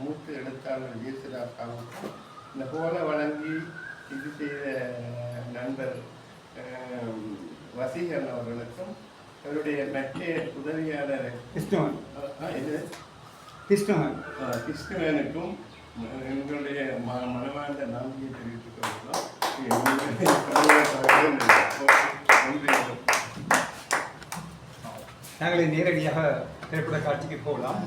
மூத்த எழுத்தாளர் ஜெயசுதாசாவுக்கும் இந்த போல வழங்கி இது செய்த நண்பர் வசீகரன் அவர்களுக்கும் அவருடைய மற்ற உதவியாளர் கிருஷ்ணவனுக்கும் எங்களுடைய மனமார்ந்த நம்பிக்கையை தெரிவித்துக் கொள்கிறோம். நாங்கள் நேரடியாக திரைப்பட காட்சிக்கு போகலாம்.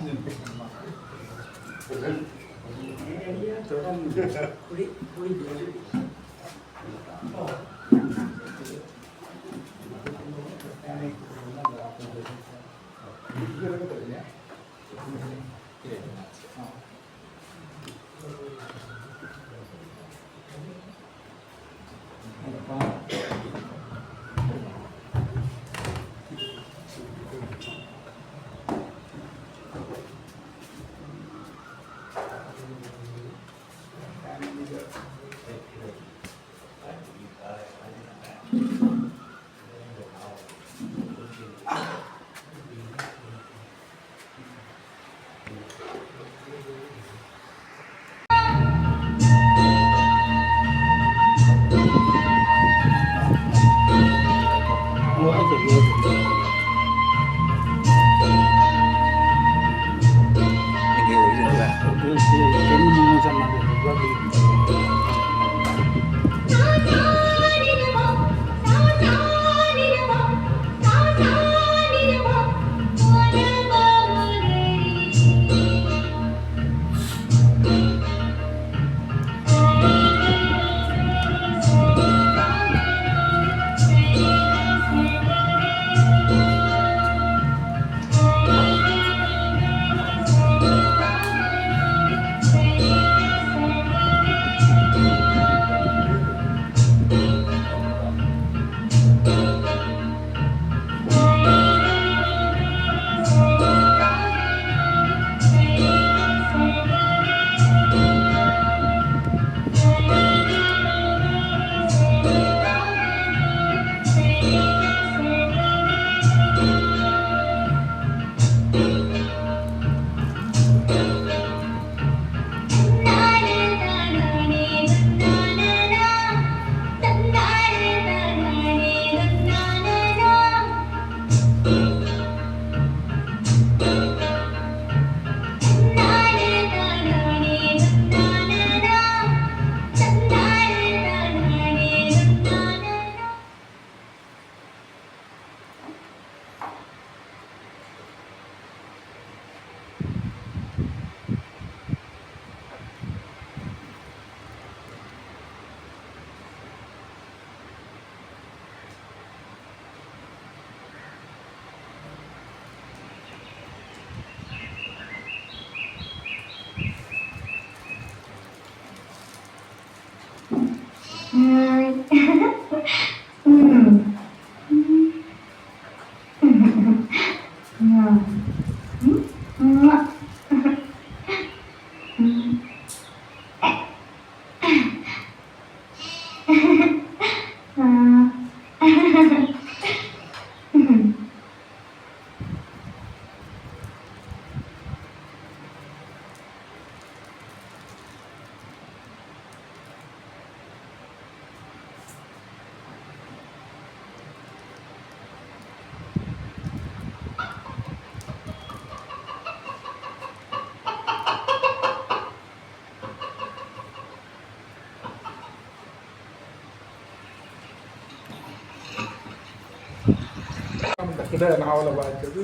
விட நாவலை வாய்ச்சது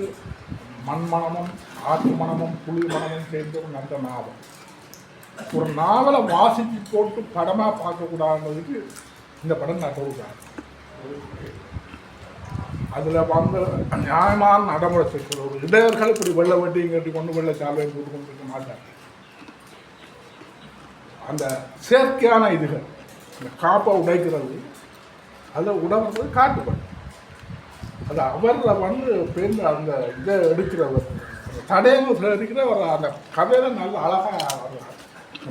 மண் மணமும் ஆற்று மணமும் புளி மணமும் சேர்ந்து ஒரு நல்ல நாவல். ஒரு நாவலை வாசித்து போட்டு படமாக பார்க்கக்கூடாதுன்றதுக்கு இந்த படம் நான் சொல்கிறேன். அதில் வந்து நியாயமான நடைமுறை செய்கிற ஒரு இடையர்கள் இப்படி வெள்ளை வட்டியும் கட்டி கொண்டு வெள்ளை சால்வையும் போட்டு கொண்டு இருக்க மாட்டாங்க. அந்த செயற்கையான இதுகள் இந்த காப்பை உடைக்கிறது அதில் உடம்பு காட்டுப்படும். அது அவரில் வந்து பேருந்து அந்த இதை எடுக்கிறவர் தடையங்கள் எடுக்கிற ஒரு அந்த கதையில் நல்ல அழகாக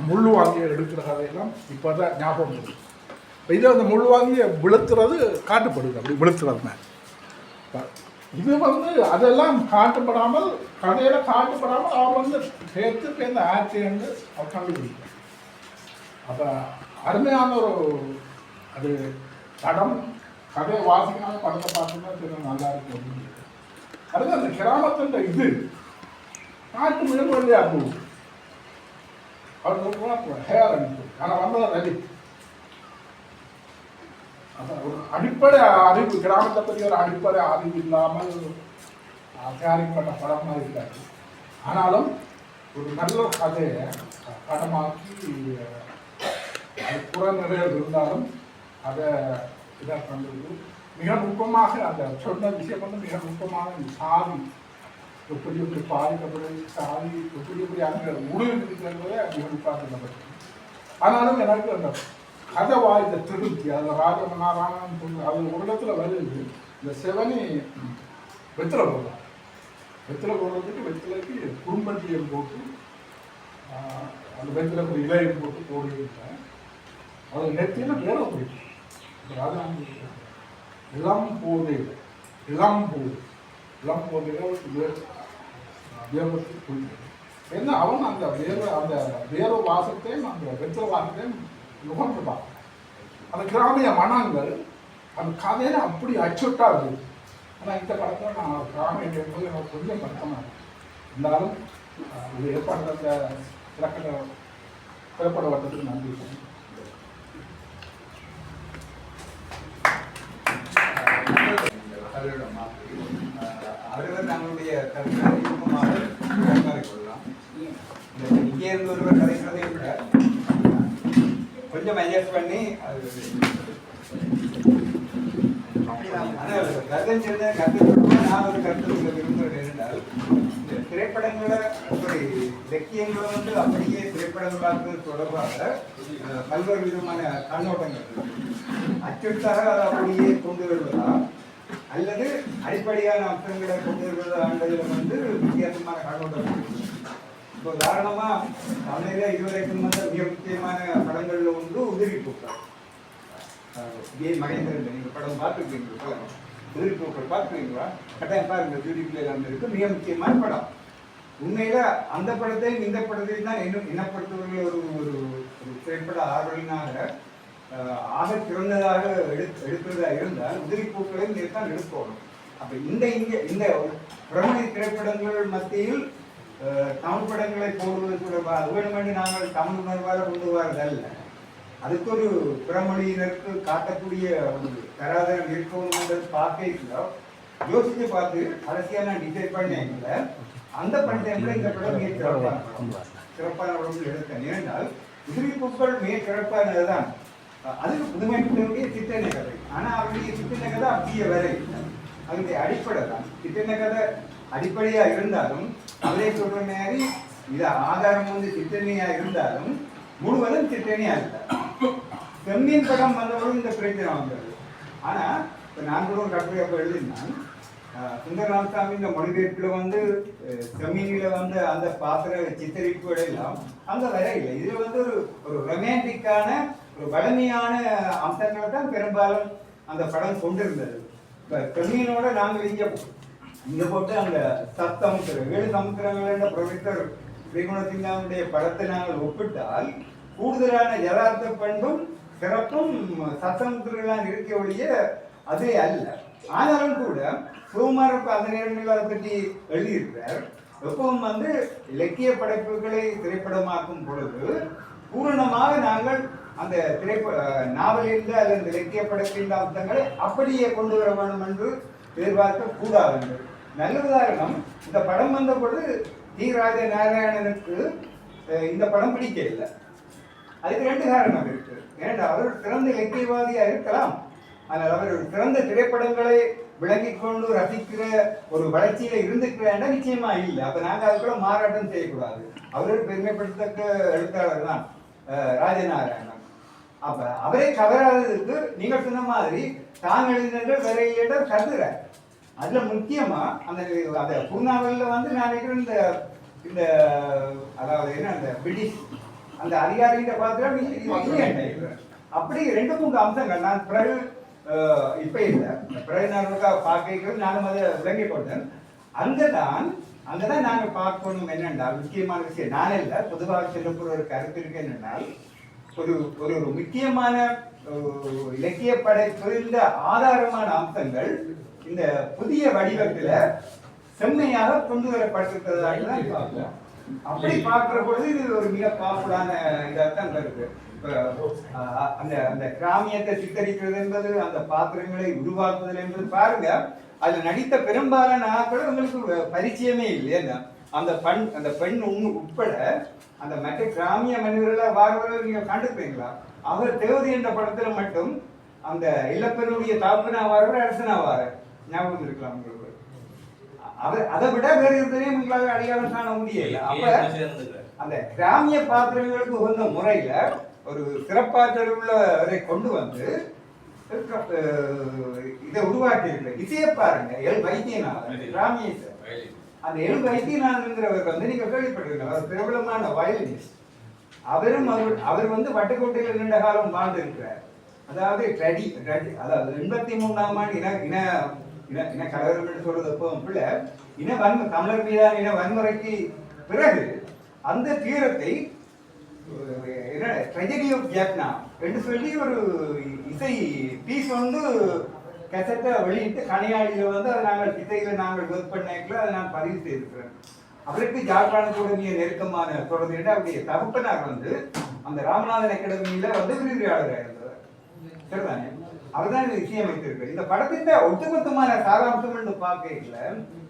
முள் வாங்கி எடுக்கிற கதையெல்லாம் இப்போ தான் ஞாபகம் இருக்குது. இப்போ இதில் அந்த முள் வாங்கி விழுத்துறது காட்டுப்படுது, அப்படி விழுத்துறதுமே. இது வந்து அதெல்லாம் காட்டுப்படாமல் கதையில் காட்டுப்படாமல் அவர் வந்து சேர்த்து பேருந்து ஆட்சி வந்து அவர் கண்டுபிடிக்கும். அப்போ அருமையான ஒரு அது படம் கதையை வாசிக்காமல் படத்தை பார்த்தோம்னா சரி நல்லா இருக்கும் அப்படின்னு. அதுக்கு அந்த கிராமத்தின் இது காட்டு மிளகு அனுபவம் அவர் சொல்லுவாங்க ஹேர் அனுப்பு ஆனால் வந்தது ரவி. அதான் ஒரு அடிப்படை அறிவு கிராமத்தை பற்றி ஒரு அடிப்படை அறிவு இல்லாமல் தயாரிக்கப்பட்ட படமாக இருக்காது. ஆனாலும் ஒரு நல்ல கதையை படமாக்கி அது புற நிறைய இருந்தாலும் அதை இதாக பண்ணுறது மிக நுட்பமாக அந்த சொன்ன விஷயம் வந்து மிக நுட்பமாக இந்த சாதி எப்படி எப்படி பாதிக்கப்படுது, சாதி எப்படி எப்படி அங்கே உணர்ந்திருக்கிறதே மிக நுட்பாக. ஆனாலும் எனக்கு அந்த கதை வாய்ந்த திருப்தி அதில் ராஜமன்னாராயணன் சொல்லு அது ஒரு இடத்துல வருது. இந்த செவனி வெத்திலை போடுறான். வெத்திலை போடுறதுக்கு வெத்திலைக்கு குறும்பட்டியம் போட்டு அந்த வெத்திலை இலையும் போட்டு போடுவீங்க. அது நெத்தியில் வேற பிடிக்கும். ராஜாங்க இளம் போதையில் வேபத்துக்கு பிடிக்கும். ஏன்னா அவன் அந்த வேற வாசத்தையும் அந்த வெத்திலை வாசத்தையும் நுகர்ந்துட்டான். அந்த கிராமிய மனங்கள் அந்த கதையில அப்படி அச்சுட்டா இருக்குது. ஆனால் இந்த படத்தை நான் கிராமிய என்பது எனக்கு கொஞ்சம் கஷ்டமாக இருக்கு. இருந்தாலும் இது ஏற்பாடு அந்த இலக்கண திரைப்பட வட்டத்துக்கு நன்றி. அவர்கள் தங்களுடைய கருத்தை கொள்ளலாம். இங்கே இருந்து ஒருவர் கதைக்கிறதை விட கொஞ்சம் அட்ஜஸ்ட் பண்ணி அது கருத்தை சேர்ந்த கருத்து நான் ஒரு கருத்து விரும்புகிறது என்றால் இந்த திரைப்படங்களை இலக்கியங்களை வந்து அப்படியே திரைப்படங்களாக தொடர்பாக பல்வேறு விதமான கண்ணோட்டங்கள் அச்சுத்தாக அதை அப்படியே கொண்டு வருவதா அல்லது அடிப்படையான அம்சங்களை கொண்டு வருவதாண்டதில் வந்து வித்தியாசமான கண்ணோட்டம். இப்போ உதாரணமா தமிழில இதுவரைக்கும் வந்து மிக முக்கியமான படங்கள்ல ஒன்று உதிரி பூக்கள். மகேந்திரன் நீங்க படம் பார்த்துருக்கீங்க, உதிரி பூக்கள் பார்த்துருக்கீங்களா? கட்டாயம் பாருங்க, யூடியூப்ல எல்லாம் இருக்கு. மிக முக்கியமான படம். உண்மையில அந்த படத்தையும் இந்த படத்தையும் தான் இனப்படுத்துவதில் ஒரு திரைப்பட ஆர்வலினாக ஆக சிறந்ததாக எடுக்கிறதா இருந்தால் உதிரி பூக்களையும் தான் எடுக்கணும். அப்ப இந்த பிரமணி திரைப்படங்கள் மத்தியில் தமிழ் படங்களை போடுவது தொடர்பாக வேணுமென்று நாங்கள் தமிழ் உணர்வாக கொண்டு வருவதல்ல. அதுக்கு ஒரு பிறமொழியினருக்கு காட்டக்கூடிய ஒரு தராதரம் இருக்கணும் என்பது பார்க்க யோசித்து பார்த்து அரசியல் நான் டிசைட் பண்ணேன்ல அந்த படத்தை இந்த படம் மிக சிறப்பான உடம்பு எடுத்தேன். ஏனென்றால் உதிரி பூக்கள் மிக சிறப்பானதுதான். அதுக்கு புதுமைப்பட்டவருடைய சித்தனை கதை. ஆனால் அவருடைய சித்தனை கதை அப்படியே வரை அதனுடைய அடிப்படை தான். சித்தனை கதை அடிப்படையா இருந்தாலும் அவரே சொல்ற மாதிரி இது ஆதாரம் வந்து சித்தனையா இருந்தாலும் முழுவதும் சித்தனையா இருந்தார். செம்மீன் படம் வந்தவரும் இந்த பிரச்சனை வந்தது. ஆனா இப்ப நான் கூட ஒரு கட்டுரை அப்ப எழுதினான் சுந்தரராமசாமி இந்த மொழிபெயர்ப்புல வந்து செம்மீனில வந்து அந்த பாத்திர சித்தரிப்புகள் எல்லாம் அங்க வர இல்லை. இதுல வந்து ஒரு ரொமான்டிக்கான ஒரு வலிமையான அம்சங்களை தான் பெரும்பாலும் அந்த படம் கொண்டிருந்தது. இப்ப செம்மீனோட நாங்கள் இங்க போட்டு அந்த சப்தமுத்திரம் 7 சமுத்திரங்கள் என்ற புரொஃபசர் ஸ்ரீகுணசிங்காவுடைய படத்தை நாங்கள் ஒப்பிட்டால் கூடுதலான யதார்த்த பண்பும் சிறப்பும் சப்தமுத்திரங்களால் இருக்க ஒழிய அதே அல்ல. ஆனாலும் கூட சுகுமார் அந்த நேரங்களில் அதை பற்றி எழுதியிருக்கிறார். எப்பவும் வந்து இலக்கிய படைப்புகளை திரைப்படமாக்கும் பொழுது பூரணமாக நாங்கள் அந்த நாவலில் அல்லது இலக்கிய படைப்பின் அம்சங்களை அப்படியே கொண்டு வர வேண்டும் என்று எதிர்பார்க்க கூடாது. நல்ல உதாரணம், இந்த படம் வந்த பொழுது டி. ராஜ நாராயணனுக்கு இந்த படம் பிடிக்க இல்லை. அதுக்கு 2 காரணம் இருக்கு. ஏன்னா அவர் சிறந்த இலக்கியவாதியா இருக்கலாம், ஆனால் அவர் சிறந்த திரைப்படங்களை விளங்கிக் கொண்டு ரசிக்கிற ஒரு வளர்ச்சியில இருந்துக்கிறேன்னா நிச்சயமா இல்லை. அப்ப நாங்க அதுக்குள்ள மாறாட்டம் செய்யக்கூடாது. அவரோட பெருமைப்படுத்தக்க எழுத்தாளர் தான் ராஜநாராயணன். அப்ப அவரை கவராததுக்கு நீங்க சொன்ன மாதிரி தான் எழுதின வேற கருதுற. அதுல முக்கியமா அந்த பூர்ணாவல்ல வந்து நான் நினைக்கிறேன் இந்த அதாவது என்ன அந்த பிரிட்டிஷ் அந்த அதிகாரிகிட்ட பார்த்து அப்படி 2-3 அம்சங்கள் நான் பிறகு இப்ப இல்லை பிறகு நான் பார்க்க நானும் அதை விளங்கி கொண்டேன். அங்கதான் நாங்க பார்க்கணும் என்னென்றால் முக்கியமான விஷயம் நான் இல்லை பொதுவாக சொல்லக்கூடிய ஒரு கருத்து இருக்கு என்னென்னால் ஒரு முக்கியமான இலக்கிய படைப்பில் ஆதாரமான அம்சங்கள் இந்த புதிய வடிவத்துல செம்மையாக கொண்டு வரப்பட்டிருக்கிறதாக தான் பார்ப்போம். அப்படி பார்க்கிற பொழுது இது ஒரு மிக பாப்புலான இதாகத்தான் இருக்கு. அந்த அந்த கிராமியத்தை சித்தரிக்கிறது என்பது அந்த பாத்திரங்களை உருவாக்குதல் என்பது பாருங்க, அதுல நடித்த பெரும்பாலான ஆட்கள் உங்களுக்கு பரிச்சயமே இல்லையா. அந்த பெண் உட்பட அந்த மற்ற கிராமிய மனிதர்களை வாழ்வர்கள் நீங்க கண்டுப்பீங்களா? அவர் தேவதி என்ற படத்துல மட்டும் அந்த இளப்பெண்ணுடைய தாப்பனா வார அரசனா வார ஞாபகம் இருக்கலாம் உங்களுக்கு. அதை விட வேறு எதுலையும் உங்களால் அடையாளம் காண முடியல. அப்ப அந்த கிராமிய பாத்திரங்களுக்கு உகந்த முறையில ஒரு சிறப்பாற்றல் உள்ளவரை கொண்டு வந்து இதை உருவாக்கி இருக்கு. இசையை பாருங்க, எல் வைத்தியநாதன் கிராமிய இசை. அந்த எல் வைத்தியநாதன்ங்கிறவர் வந்து நீங்க கேள்விப்பட்டிருக்கீங்க, அவர் பிரபலமான வயலினிஸ்ட். அவர் வந்து வட்டுக்கோட்டையில் நீண்ட காலம் வாழ்ந்து இருக்கிறார். அதாவது அதாவது 83ஆம் ஆண்டு இன கலவரம் என்று சொல்றது பிள்ளை தமிழர் மீதான இன வன்முறைக்கு பிறகு அந்த தீரத்தை ட்ரெஜடி ஆஃப் ஜாக்னா என்று சொல்லி ஒரு இசை பீஸ் வந்து கசட்டை வெளியிட்டு கனையாளியில வந்து அதை நாங்கள் இசையில நாங்கள் ஒர்க் பண்ணல அதை நான் பதிவு செய்திருக்கிறேன். அவருக்கு ஜாழ்ப்பாணத்தோட மிக நெருக்கமான தொடர்பு. அவருடைய தகப்பனார் வந்து அந்த ராமநாதன் அகாடமியில வந்து விரிவுரையாளராக இருந்தவர். சரிதானே? அவர்தான் இசையமைத்திருக்கிறார். இந்த படத்தின் ஒட்டுமொத்தமான சாராம்சம் என்று பார்க்கல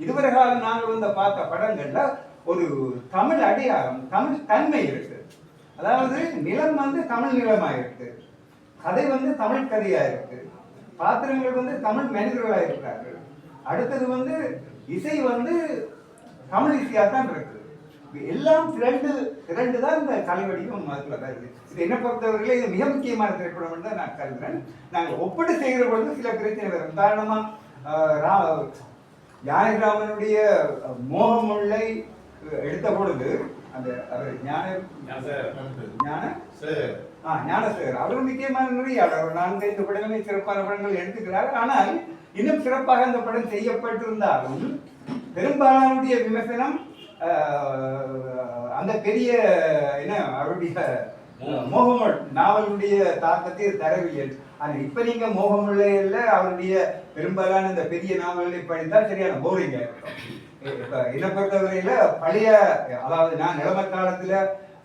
இதுவரை காலம் நாங்கள் வந்து பார்த்த படங்கள்ல ஒரு தமிழ் அடையாளம், தமிழ் தன்மை இருக்கு. அதாவது நிலம் வந்து தமிழ் நிலமா இருக்கு, கதை வந்து தமிழ் கதையா இருக்கு, பாத்திரங்கள் வந்து தமிழ் மனிதர்களா இருக்கிறார்கள். அடுத்தது வந்து இசை வந்து தமிழ் இசையா தான் இருக்கு. எல்லாம் திரண்டு தான் இந்த கலை வடிவம் அதுல வருது. இது என்ன பொறுத்தவரையில இது மிக முக்கியமான திரைப்படம் தான் நான் கருதுறேன். நாங்கள் ஒப்பிட்டு செய்கிற பொழுது சில பிரச்சனை வரும். உதாரணமா ஜானகிராமனுடைய மோகமுல்லை எடுத்த பொழுது அந்த ஞானசேகர் அவர் முக்கியமான நுரையாளர். 4-5 படங்களை சிறப்பான படங்கள் எடுத்துக்கிறார். ஆனால் இன்னும் சிறப்பாக அந்த படம் செய்யப்பட்டிருந்தாலும் பெரும்பாலானுடைய விமர்சனம் அந்த பெரிய அவருடைய மோகமுல் நாவலுடைய தாக்கத்தை தரவில்லை. ஆனால் இப்ப நீங்க மோகமுல்லையில அவருடைய பெரும்பாலான இந்த பெரிய நாவல்களை படித்தால் சரியான போரிங்கா இருக்கும். என்னை பொறுத்தவரையில பழைய அதாவது நான் நிலைமை காலத்துல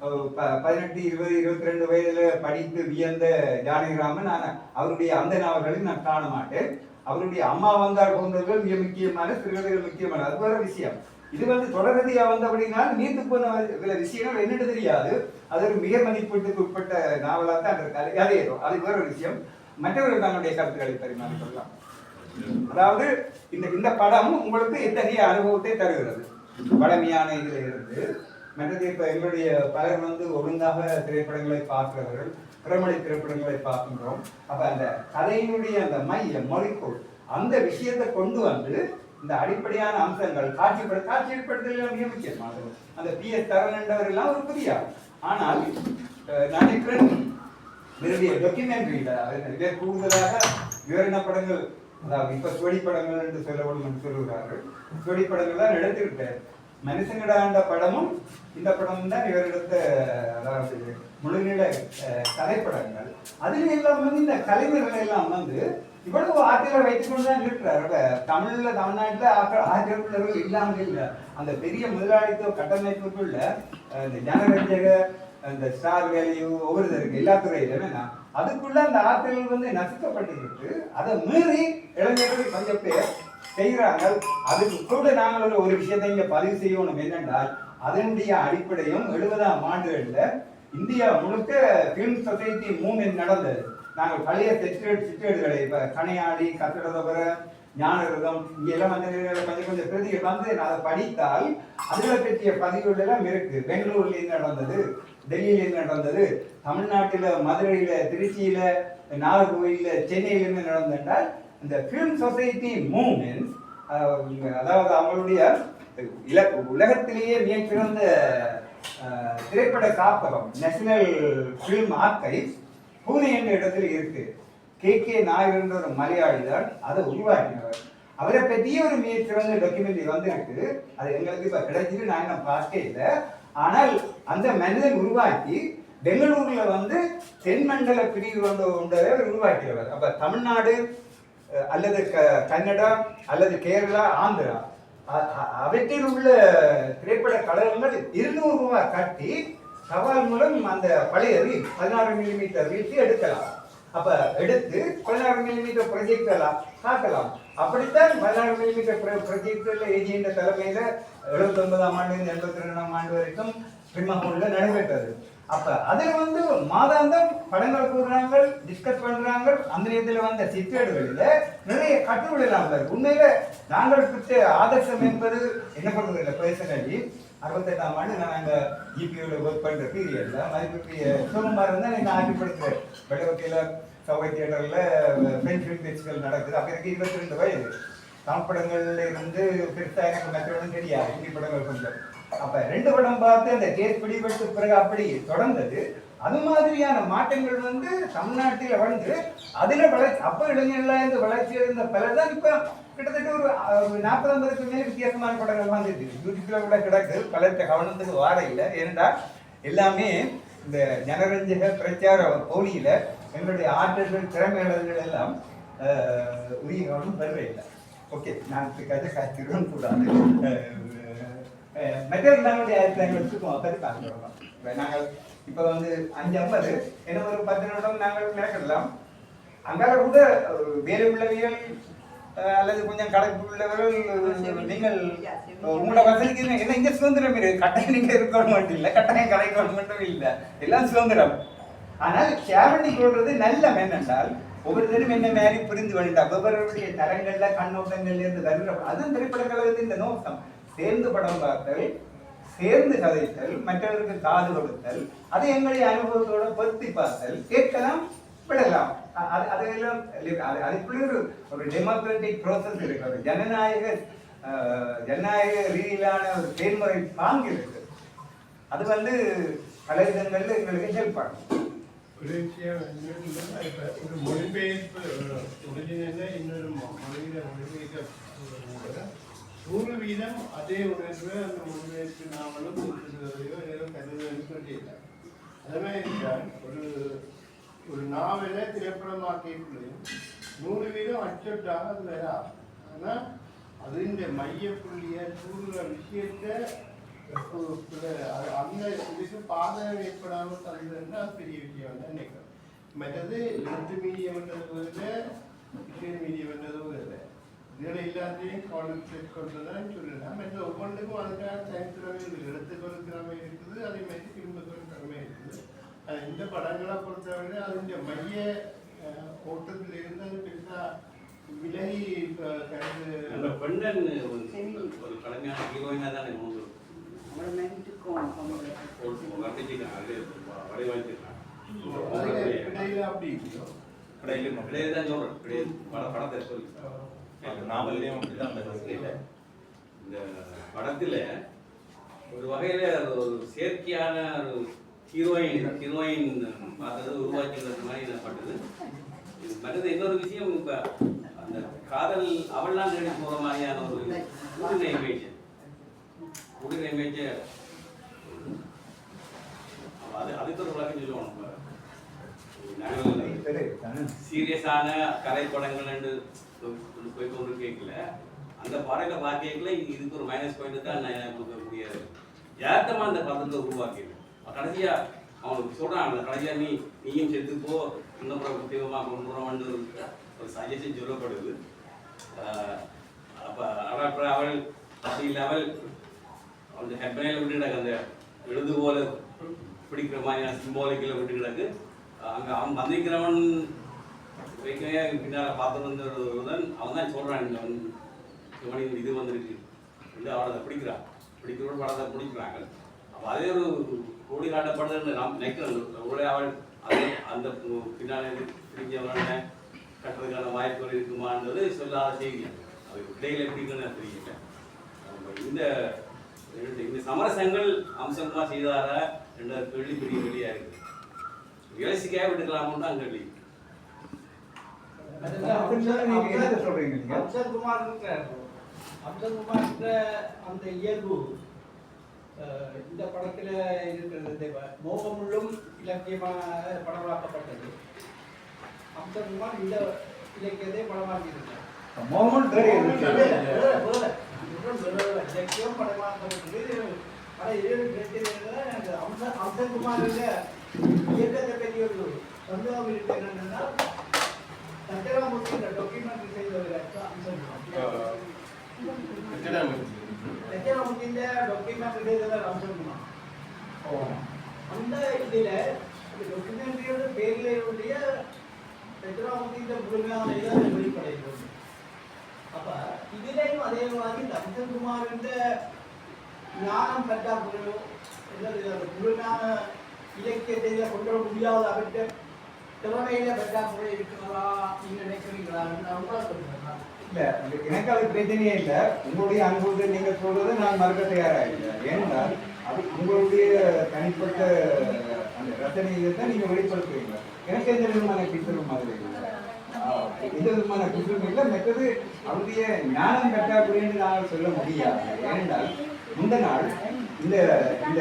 18, 20, 22 வயதுல படித்து வியந்த ஜானகிராமன் அவருடைய அந்த நாவல்களை நான் காண மாட்டேன். அவருடைய அம்மா வந்தால் போன்றவர்கள் மிக முக்கியமான சிறுகதைகள் முக்கியமான அது வேற விஷயம். இது வந்து தொடர்கதையா வந்தபடினால் நீர்த்து போன விஷயங்கள் என்னென்னு தெரியாது. அது ஒரு மிக மதிப்பீட்டுக்கு உட்பட்ட நாவலா தான் இருக்காது. அது வேற விஷயம். மற்றவர்கள் தன்னுடைய கருத்துக்களை பரிமாறிக்கொள்ளலாம். அதாவது இந்த படம் உங்களுக்கு எத்தகைய அனுபவத்தை தருகிறது பழமையான இதுல இருந்து. மற்றது இப்ப எங்களுடைய பலர் வந்து ஒழுங்காக திரைப்படங்களை பார்க்கிறவர்கள் பிறமொழி திரைப்படங்களை பார்க்கின்றோம். அப்ப அந்த கதையினுடைய அந்த மொழிக்கோள் அந்த விஷயத்தை கொண்டு வந்து இந்த அடிப்படையான அம்சங்கள் காட்சிப்படுத்தல் மிக முக்கியமானது. அந்த PS தரன் எல்லாம் ஒரு புதிய. ஆனால் நினைக்கிறேன் டாக்குமெண்ட்ரியில நிறைய கூடுதலாக விவரண படங்கள், அதாவது இப்ப சுவடி படங்கள் என்று சொல்லப்படும் என்று சொல்லுகிறார்கள். சுவடி படங்கள் தான் எடுத்திருக்காரு. மனுஷங்கடாண்ட படமும் இந்த படமும் தான் இவர் எடுத்த அதாவது முழுநிலை கலைப்படங்கள். அதுல எல்லாம் வந்து இந்த கலைஞர்கள் எல்லாம் வந்து இவ்வளவு ஆற்றலை வைத்துக் கொண்டுதான் இருக்கிறார். தமிழ்நாட்டுல ஆற்றல் இல்லாமல் இல்லை. அந்த பெரிய முதலாளித்துவ கட்டமைப்புக்குள்ள இந்த ஜனரஞ்சக அந்த ஸ்டார் வேல்யூ ஒவ்வொருத்தருக்கு எல்லா துறையிலும் அதுக்குள்ள அந்த ஆற்றல்கள் வந்து நசுக்கப்பட்டிருக்கு. அதை மீறி இளைஞர்கள் கொஞ்சம் பேர் செய்கிறாங்க. அதுக்கு கூட நாங்கள் ஒரு விஷயத்தை இங்க பதிவு செய்யணும் என்னென்றால், அதனுடைய அடிப்படையும் 70ஆம் ஆண்டுகளில் இந்தியா முழுக்க ஃபிலிம் சொசைட்டி மூவ்மெண்ட் நடந்தது. நாங்கள் பழைய சிற்றேடுகளை இப்ப கணையாடி, கத்திரதபர, ஞானரதம் இங்கெல்லாம் வந்து கொஞ்சம் கொஞ்சம் பிரதிகள் வந்து அதை படித்தால் அதுகளை பற்றிய பதிவுகள் எல்லாம் இருக்கு. பெங்களூர்ல இருந்து நடந்தது, டெல்லியில இருந்து நடந்தது, தமிழ்நாட்டில மதுரையில, திருச்சியில, நாகர்கோயில, சென்னையில இருந்து நடந்தென்றால் இந்த ஃபிலிம் சொசைட்டி மூவ்மெண்ட், அதாவது அவங்களுடைய உலகத்திலேயே மிகச்சிறந்த திரைப்பட காப்பகம் நேஷனல் ஃபிலிம் ஆர்கைவ்ஸ் பூனே என்ற இடத்துல இருக்கு. KK நாயர் என்ற ஒரு மலையாளி தான் அதை உருவாக்கினவர். அவரை பற்றிய ஒரு மிகச்சிறந்த டாக்குமெண்ட்ரி வந்திருக்கு. அது எங்களுக்கு இப்ப கிடைச்சிட்டு நாங்க பார்க்கவே இல்லை. ஆனால் அந்த மனிதன் உருவாக்கி பெங்களூர்ல வந்து தென்மண்டல பிரிவு ஒன்றரை உருவாக்கியவர். அப்ப தமிழ்நாடு அல்லது கன்னடா அல்லது கேரளா, ஆந்திரா அவற்றில் உள்ள திரைப்பட கழகங்கள் 200 ரூபாய் கட்டி சவால் மூலம் அந்த பழைய ரீல் 16 மில்லிமீட்டர் ரீல்ஸ் எடுக்கலாம். அப்ப எடுத்து 16 மில்லிமீட்டர் ப்ரொஜெக்ட் எல்லாம் காட்டலாம். அப்படித்தான் 16 மில்லிமீட்டர் ப்ரொஜெக்டர்ல ஏஜியின் தலைமையில 79ஆம் ஆண்டு 82ஆம் ஆண்டு வரைக்கும் பின்மகூர்ல நடைபெற்றது. அப்ப அதுல வந்து மாதாந்தம் படங்கள் கூறுறாங்க, டிஸ்கஸ் பண்றாங்க. அந்த நேரத்தில் வந்த சிற்றேடுகளில நிறைய கட்டுரைலாம் இருக்கு. உண்மையில நாங்கள் பெற்ற ஆதர்சம் என்பது என்ன பண்றது இல்லை. பர்சனலி 68ஆம் ஆண்டு நான் அங்க ஜிபியூல ஒர்க் பண்ற பீரியட்ல மதிப்புக்குரிய சிவகுமார் தான் எனக்கு ஆட்சிப்படுத்துறேன். வெள்ளவக்கையில சௌகை தியேட்டர்ல பிரெஞ்ச் ஃபிலிம் ஃபெஸ்டிவல் நடக்குது. அப்ப எனக்கு 22 வயது. தமிழ் படங்கள்ல இருந்து பெருசா எனக்கு மற்றவர்களும் தெரியாது, ஹிந்தி படங்கள் கொஞ்சம். அப்ப 2 படம் பார்த்து அந்த கேஸ் பிடிபட்டு பிறகு அப்படி தொடர்ந்தது. அது மாதிரியான மாற்றங்கள் வந்து தமிழ்நாட்டில் வந்து அதுல அப்ப இளைஞர்களாக இருந்து வளர்ச்சி அடைந்த பலர் தான் இப்ப கிட்டத்தட்ட ஒரு 40-50க்கு மேல வித்தியாசமான படங்கள் வந்துட்டு யூடியூப்ல கூட கிடக்கு. பலர்கிட்ட கவனத்துக்கு வார இல்லை. ஏனென்றால் எல்லாமே இந்த ஜனரஞ்சக பிரச்சார போலியில எங்களுடைய ஆற்றல்கள், திறமையாளர்கள் எல்லாம் உரிய கவனம் பெற இல்லை. ஓகே, நான் காத்திருவோம் கூடாது. மெட்டர் நாங்களுடைய வச்சுக்கோம் பற்றி பார்க்கிறோம். நாங்கள் இப்போ வந்து 5:50 என்ன ஒரு 10 நிமிடம் நாங்கள் மேற்கொள்ளலாம். அங்கால கூட வேலை உள்ளவியல் அல்லது கொஞ்சம் கடைக்கு உள்ளவர்கள் நீங்கள் உங்களோட வசதிக்கு என்ன இங்க சுதந்திரம் இருக்கு. கட்டாயம் நீங்க இருக்கணும் மட்டும் இல்லை, கட்டாயம் கடைக்கணும் மட்டும் இல்லை, எல்லாம் சுதந்திரம். ஆனால் சேவண்டி கொள்றது நல்ல என்னென்றால் ஒவ்வொருத்தரும் என்ன மாதிரி புரிந்து வேண்டாம். ஒவ்வொருவருடைய தரங்கள்ல கண்ணோட்டங்கள்ல இருந்து வருகிற அதுவும் திரைப்படங்களுக்கு இந்த நோக்கம். சேர்ந்து படம் பார்த்தல், சேர்ந்து கதைத்தல், மற்றவருக்கு காது கொடுத்தல், அதை எங்களுடைய அனுபவத்தோட பொருத்தி பார்த்தல், கேட்கலாம், விடலாம். அதெல்லாம் அதுக்குள்ளே ஒரு டெமோக்ராட்டிக் ப்ரோசஸ் இருக்கு. ஒரு ஜனநாயக ரீதியிலான ஒரு செயல்முறை பாங்கு இருக்கு. அது வந்து பல விதங்கள்ல எங்களுக்கு ஹெல்ப் பண்ணும். ஒரு விஷயம் ஒரு மொழிபெயர்ப்பு ஒரிஜினல்ல இன்னொரு மொழியில மொழிபெயர்க்க 100% அதே உணர்வு அந்த மொழிபெயர்ப்பு நாமளும் கொடுத்துருக்கையோ ஏதோ கருதுன்னு சொல்லியில்லை. அதே மாதிரி ஒரு நாவலை திரைப்படமாக்கியும் 100% அச்சொட்டாக அது வராது. ஆனால் அதிൻ്റെ மையப்புள்ளிய கூறுகிற விஷயத்தை அந்த இதுக்கு பாதகம் ஏற்படாமல் தந்ததுன்னா அது பெரிய விஷயம் தான் நினைக்கிறேன். மற்றது எழுத்து மீடியம்ன்றது விஷயம் மீடியம்ன்றதும் இல்லை. இதில் எல்லாத்தையும் கான்செப்ட் கொண்டு தான் சொல்லலாம். மற்ற ஒவ்வொன்றுக்கும் அதுக்கான தனித்திறமை இருக்குது. எழுத்துக்கள் திறமை இருக்குது, அதே மாதிரி திரும்பத்தோடு திறமை இருக்குது. இந்த படங்களை பொறுத்தவரை அதனுடைய மைய ஓட்டத்திலிருந்து அது பெருசாக விலகி பெண்ணன் ஒரு கலைஞான ஹீரோயினாக தான் எனக்கு படத்துல ஒரு வகையில ஒரு செயற்கையான ஒரு ஹீரோயின் பார்த்தது உருவாக்கிறது மாதிரி பட்டது. மற்றது இன்னொரு விஷயம், இப்ப அந்த காதல் அவள்லாம் தேடி போற மாதிரியான ஒரு இமேஜ் அதுக்கு ஒரு விளக்கம் சொல்லுவோம். சீரியஸான கலைப்படங்கள் என்று போய் கொண்டு கேட்கல, அந்த படங்களை பார்க்கல இதுக்கு ஒரு மைனஸ் பாயிண்ட் தான் நான் கொடுக்கக்கூடிய ஏத்தமா அந்த படத்தை உருவாக்கிடு. கடைசியா அவனுக்கு சொல்றாங்க, கடைசியா நீயும் செத்து போ, இன்னும் தீவிரமாக கொண்டு போறோம்னு ஒரு சஜஷன் சொல்லப்படுது. அப்போ ஆனால் அப்புறம் அவள் அப்படி இல்லாமல் அந்த ஹெப்பனையில் விட்டு கிடக்கு, அந்த எழுது போல பிடிக்கிற மாதிரியான சிம்பாலிக்கில் விட்டு கிடக்கு. அங்கே அவன் வந்திருக்கிறவன் வைக்கவே பின்னால் பார்த்து வந்தவன் அவன் தான் சொல்கிறான், இந்த மணி இது வந்திருக்கு இந்த அவளை அதை பிடிக்கிறான், பிடிக்கிற படத்தை பிடிக்கிறாங்க. அப்போ அதே ஒரு கோடி காட்டப்படுதுன்னு நான் நினைக்கிறேன். ஒரே அவள் அதே அந்த பின்னால் பிடிச்சவன கட்டுறதுக்கான வாய்ப்புகள் இருக்குமான்றது சொல்லாத செய்தி. அது இடையில எப்படின்னு தெரியல. இந்த இந்த சமரசங்கள் அம்சமாக செய்தாரா என்ற கேள்வி பெரிய வெளியாக இருக்கு. யோசிக்காக விட்டுக்கலாமோன்னு தான் கேள்வி. சொல்றீங்க அம்சகுமார் அந்த இயல்பு இந்த படத்துல இருக்கிறது மோகமுள்ளும் இலக்கியமாக படமாக்கப்பட்டது. அம்சகுமார் இந்த இலக்கியத்தை படமாக்கியிருக்கார். மோகன் இலக்கியம் படமாக்கப்பட்டது. அம்சகுமார் இயக்கத்தை பற்றி ஒரு சந்தேகம் இருக்கு. என்னன்னா சத்யராமூர்த்தி இந்த டாக்குமெண்ட்ரி செய்தவர் அம்சகுமார். சத்யராமூர்த்தி இந்த டாக்குமெண்ட்ரி செய்தவர் அம்சகுமார். அந்த இதில் டாக்குமெண்ட்ரியோட பேரிலேயே சத்யராமூர்த்தி இந்த முழுமையான இதை வெளிப்படைகிறது. அப்போ இதுலேயும் அதே மாதிரி இந்த அம்சகுமார் இந்த ஞானம் பற்றாக்குறையோ அல்லது முழுமையான இலக்கியத்தை கொண்டு வர முடியாத அவற்றை திறமையில பற்றாக்குறை இருக்கிறதா நீங்க நினைக்கிறீங்களா? இல்ல, எனக்கு அது பிரச்சனையே இல்லை. உங்களுடைய அனுபவத்தை நீங்க சொல்றது நான் மறுக்க தயாரா இல்லை. ஏனென்றால் அது உங்களுடைய தனிப்பட்ட அந்த ரசனையை தான் நீங்க வெளிப்படுத்துவீங்க. எனக்கு எந்த விதமான கிட்டரும் மாதிரி இல்லை, எந்த விதமான கிட்டரும் இல்லை. மற்றது அவருடைய ஞானம் கட்டாக்குறைன்னு நான் சொல்ல முடியாது. ஏனென்றால் இந்த நாள் இந்த இந்த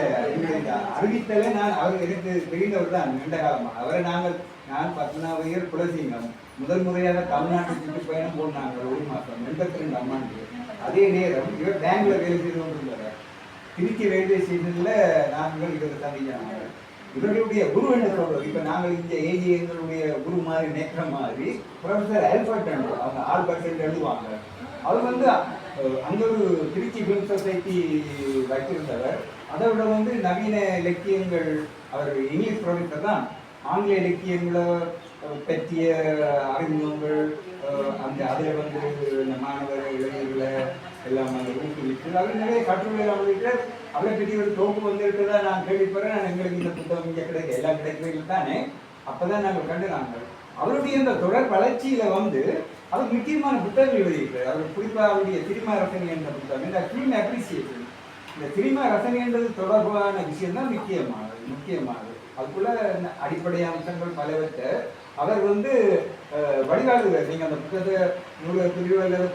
அறிவித்தலை நான் அவர் எனக்கு தெரிந்தவர் தான் நீண்ட காலமாக. அவரை நான் 19 குலசிங்கம் முதல் முறையாக தமிழ்நாட்டு சுற்றுப்பயணம் போனாங்க. 1 மாதம் 82 ஆண்டு. அதே நேரம் இவர் பேங்க்ல வேலை செய்து கொண்டிருந்தார். திருச்சி ரயில்வே ஸ்டேஷன்ல நாங்கள் இவர் சந்திக்கிறாங்க. இவர்களுடைய குரு என்று சொல்றது, இப்ப நாங்கள் இந்த ஏஜி எங்களுடைய குரு மாதிரி நேற்ற மாதிரி ப்ரொஃபசர் ஆல்பர்ட் அவங்க ஆல்பர்ட் எழுதுவாங்க. அவர் வந்து அங்க ஒரு திருச்சி ஃபிலிம் சொசைட்டி வைத்திருந்தவர். அதை விட நவீன இலக்கியங்கள், அவர் இங்கிலீஷ் ப்ரொஃபஸர் தான். ஆங்கில இலக்கியங்களை பற்றிய அறிமுகங்கள் அந்த அதில் மாணவர் இளைஞர்களை எல்லாம் ஊக்குவித்து அவர் நிறைய கட்டுரைகள் வெளியிட்டு அவரை பற்றி ஒரு தொகுப்பு வந்திருக்கிறதா நான் கேள்விப்படுறேன். நான் எங்களுக்கு இந்த புத்தகம் இங்கே கிடைக்க எல்லாம் கிடைக்கிறீர்கள் தானே, அப்போதான் நாங்கள் கண்டுனாங்க. அவருடைய இந்த தொடர் வளர்ச்சியில அவர் முக்கியமான புத்தகங்கள் எழுதியிருக்கிறார். அவர் குறிப்பாக அவருடைய சினிமா ரசனை என்ற புத்தகம், இந்த ஃபிலிம் அப்ரிசியேஷன், இந்த சினிமா ரசனை என்றது தொடர்பான விஷயம் தான் முக்கியமானது. அதுக்குள்ள அடிப்படை அம்சங்கள் பலவற்றை அவர் வடிகாடுகிறார். நீங்க அந்த புத்தகத்தை 100 பிரிவுகள்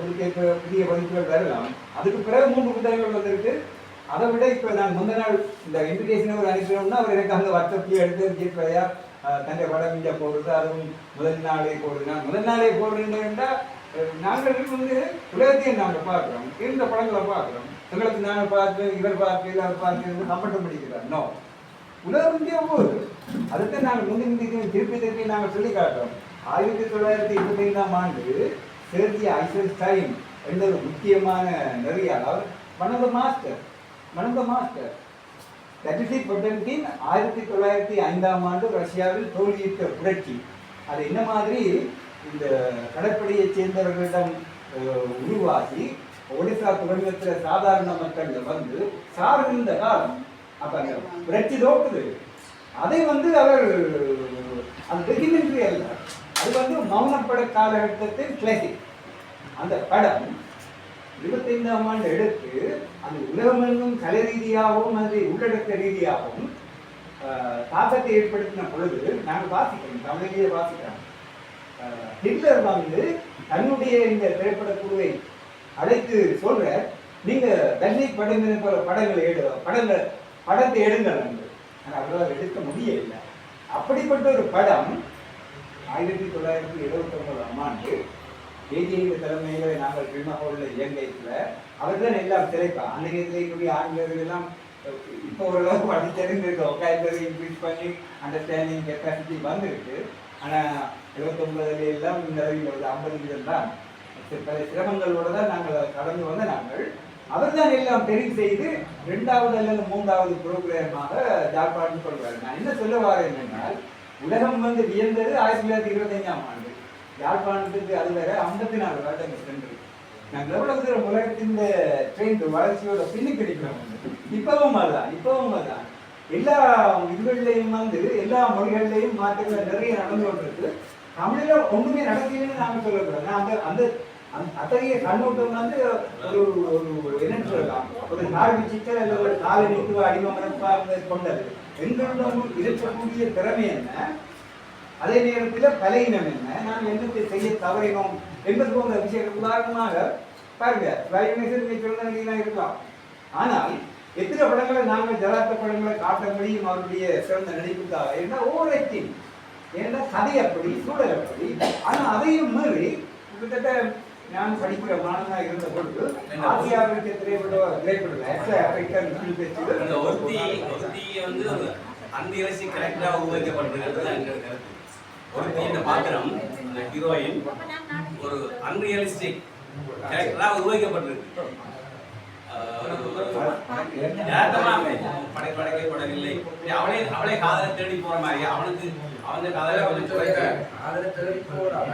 புதிய பதிப்புகள் வரலாம். அதுக்கு பிறகு 3 புத்தகங்கள் வந்திருக்கு. அதை விட இப்ப நான் முந்த நாள் இந்த இன்விடேஷன் ஒரு அனுப்பினோம்னா அவர் எனக்கு அந்த வாட்ஸ்அப்ல எடுத்து தன்னுடைய படம் இங்கே போடுறது, அதுவும் முதல் நாளே போடுறேன்னா நாங்கள் உலகத்தையும் நாங்கள் பார்க்குறோம், இருந்த படங்களை பார்க்குறோம். எங்களுக்கு நாங்கள் பார்த்து இவர் பார்த்து அவர் பார்த்து கம்பட்டம் பண்ணிக்கிறார். நோ, உலகம் இந்தியா போகுது. அதுக்கு நாங்கள் முந்தி திருப்பி நாங்கள் சொல்லி காட்டுறோம். 1925ஆம் ஆண்டு சேர்த்திய ஐசன்ஸ்டைன் என்ற ஒரு முக்கியமான நெறியாளர் மனத மாஸ்டர் பொட்டன்கின் 1905ஆம் ஆண்டு ரஷ்யாவில் தோல்வியுற்ற புரட்சி. அது என்ன மாதிரி இந்த கடற்படையை சேர்ந்தவர்களிடம் உருவாகி ஒடிசா துறைமுகத்தில் சாதாரண மக்கள் சார்ந்த காலம். அப்ப அந்த புரட்சி தோக்குது. அதை அவர் அது டெக்யூமெண்ட்ரி அல்ல, அது மௌனப்பட காலகட்டத்தின் கிளாசிக். அந்த படம் 25ஆம் ஆண்டு எடுத்து அந்த உலகமெங்கும் கலை ரீதியாகவும் அது உள்ளடக்க ரீதியாகவும் தாக்கத்தை ஏற்படுத்தின பொழுது நாங்கள் வாசிக்கிறோம், தமிழிலேயே வாசிக்கிறோம். ஹிட்லர் தன்னுடைய இந்த திரைப்பட குழுவை அழைத்து சொல்ற, நீங்க தண்ணி படங்களை போல படத்தை எடுங்கள் என்று. ஆனால் அவர்களால் எடுக்க முடியவில்லை. அப்படிப்பட்ட ஒரு படம் 1979ஆம் ஆண்டு ஏஜியின் தலைமையில் நாங்கள் பிரிமஹோலில் இயங்கையில் அவர்தான் எல்லாம் திரைப்பா. அந்த நேரத்தில் ஆங்கிலேயர்கள் எல்லாம் இப்போ ஓரளவு படித்தறிந்திருக்கோம், உட்காந்து இன்க்ரீஸ் பண்ணி அண்டர்ஸ்டாண்டிங் கெப்பாசிட்டி வந்திருக்கு. ஆனால் 79 எல்லாம் இந்த அளவில் 50 தான். பல சிரமங்களோடு தான் நாங்கள் கடந்து வந்த நாங்கள். அவர் தான் எல்லாம் தெரிவு செய்து 2வது அல்லது 3வது புரோகிராமாக ஜாழ்ப்பாணம் கொள்வார். நான் என்ன சொல்ல வரேன் என்றால், உலகம் வந்து வியந்தது 1925ஆம் ஆண்டு. யாழ்ப்பாணத்துக்கு அது வேற 54 வருடங்கள் சென்று நாங்கள் எவ்வளவு தூரம் உலகத்தின் ட்ரெண்ட் வளர்ச்சியோட பின்னுக்கு இருக்கிறோம். இப்பவும் அதுதான் எல்லா இதுகள்லையும் வந்து எல்லா மொழிகள்லையும் மாற்றங்கள் நிறைய நடந்து கொண்டிருக்கு. தமிழில் ஒன்றுமே நடக்கலன்னு நாங்கள் சொல்லக்கூடாது. அந்த அந்த அத்தகைய கண்ணோட்டம் வந்து ஒரு ஒரு என்னன்னு சொல்லலாம், ஒரு நாள் சிக்கல் அல்லது ஒரு கால நீக்குவ அடிமரப்பாக கொண்டது. எங்களிடம் இருக்கக்கூடிய திறமை என்ன, அதே நேரத்தில் பலையினம் என்ன, நாம் என்னத்தை செய்ய தவறினோம் என்பது போன்ற விஷயங்கள். உதாரணமாக பாருங்க, சொல்ல இருக்கலாம். ஆனால் எத்தனை படங்களை நாங்கள் ஜலாத்த படங்களை காட்ட முடியும் அவருடைய சிறந்த நடிப்புக்காக? ஏன்னா ஓவரேக்டிங், ஏன்னா கதை அப்படி, சூழல் அப்படி. ஆனால் அதையும் மீறி கிட்டத்தட்ட நான் படிக்கிற மாணவனாக இருந்த பொழுது ஆசியாவிற்கு அன்ரியலிஸ்டிக் கரெக்டாக உருவாக்கப்பட்டிருக்கிறது. இந்த பாத்திரம், அந்த ஹீரோயின் ஒரு அன்ரியலிஸ்டிக் கரெக்டாக உருவாக்கப்பட்டிருக்கு. படைக்கப்படவில்லை. அவளை காதலை தேடி போற மாதிரி அவனுக்கு அவன் காதலை தேடி போறாம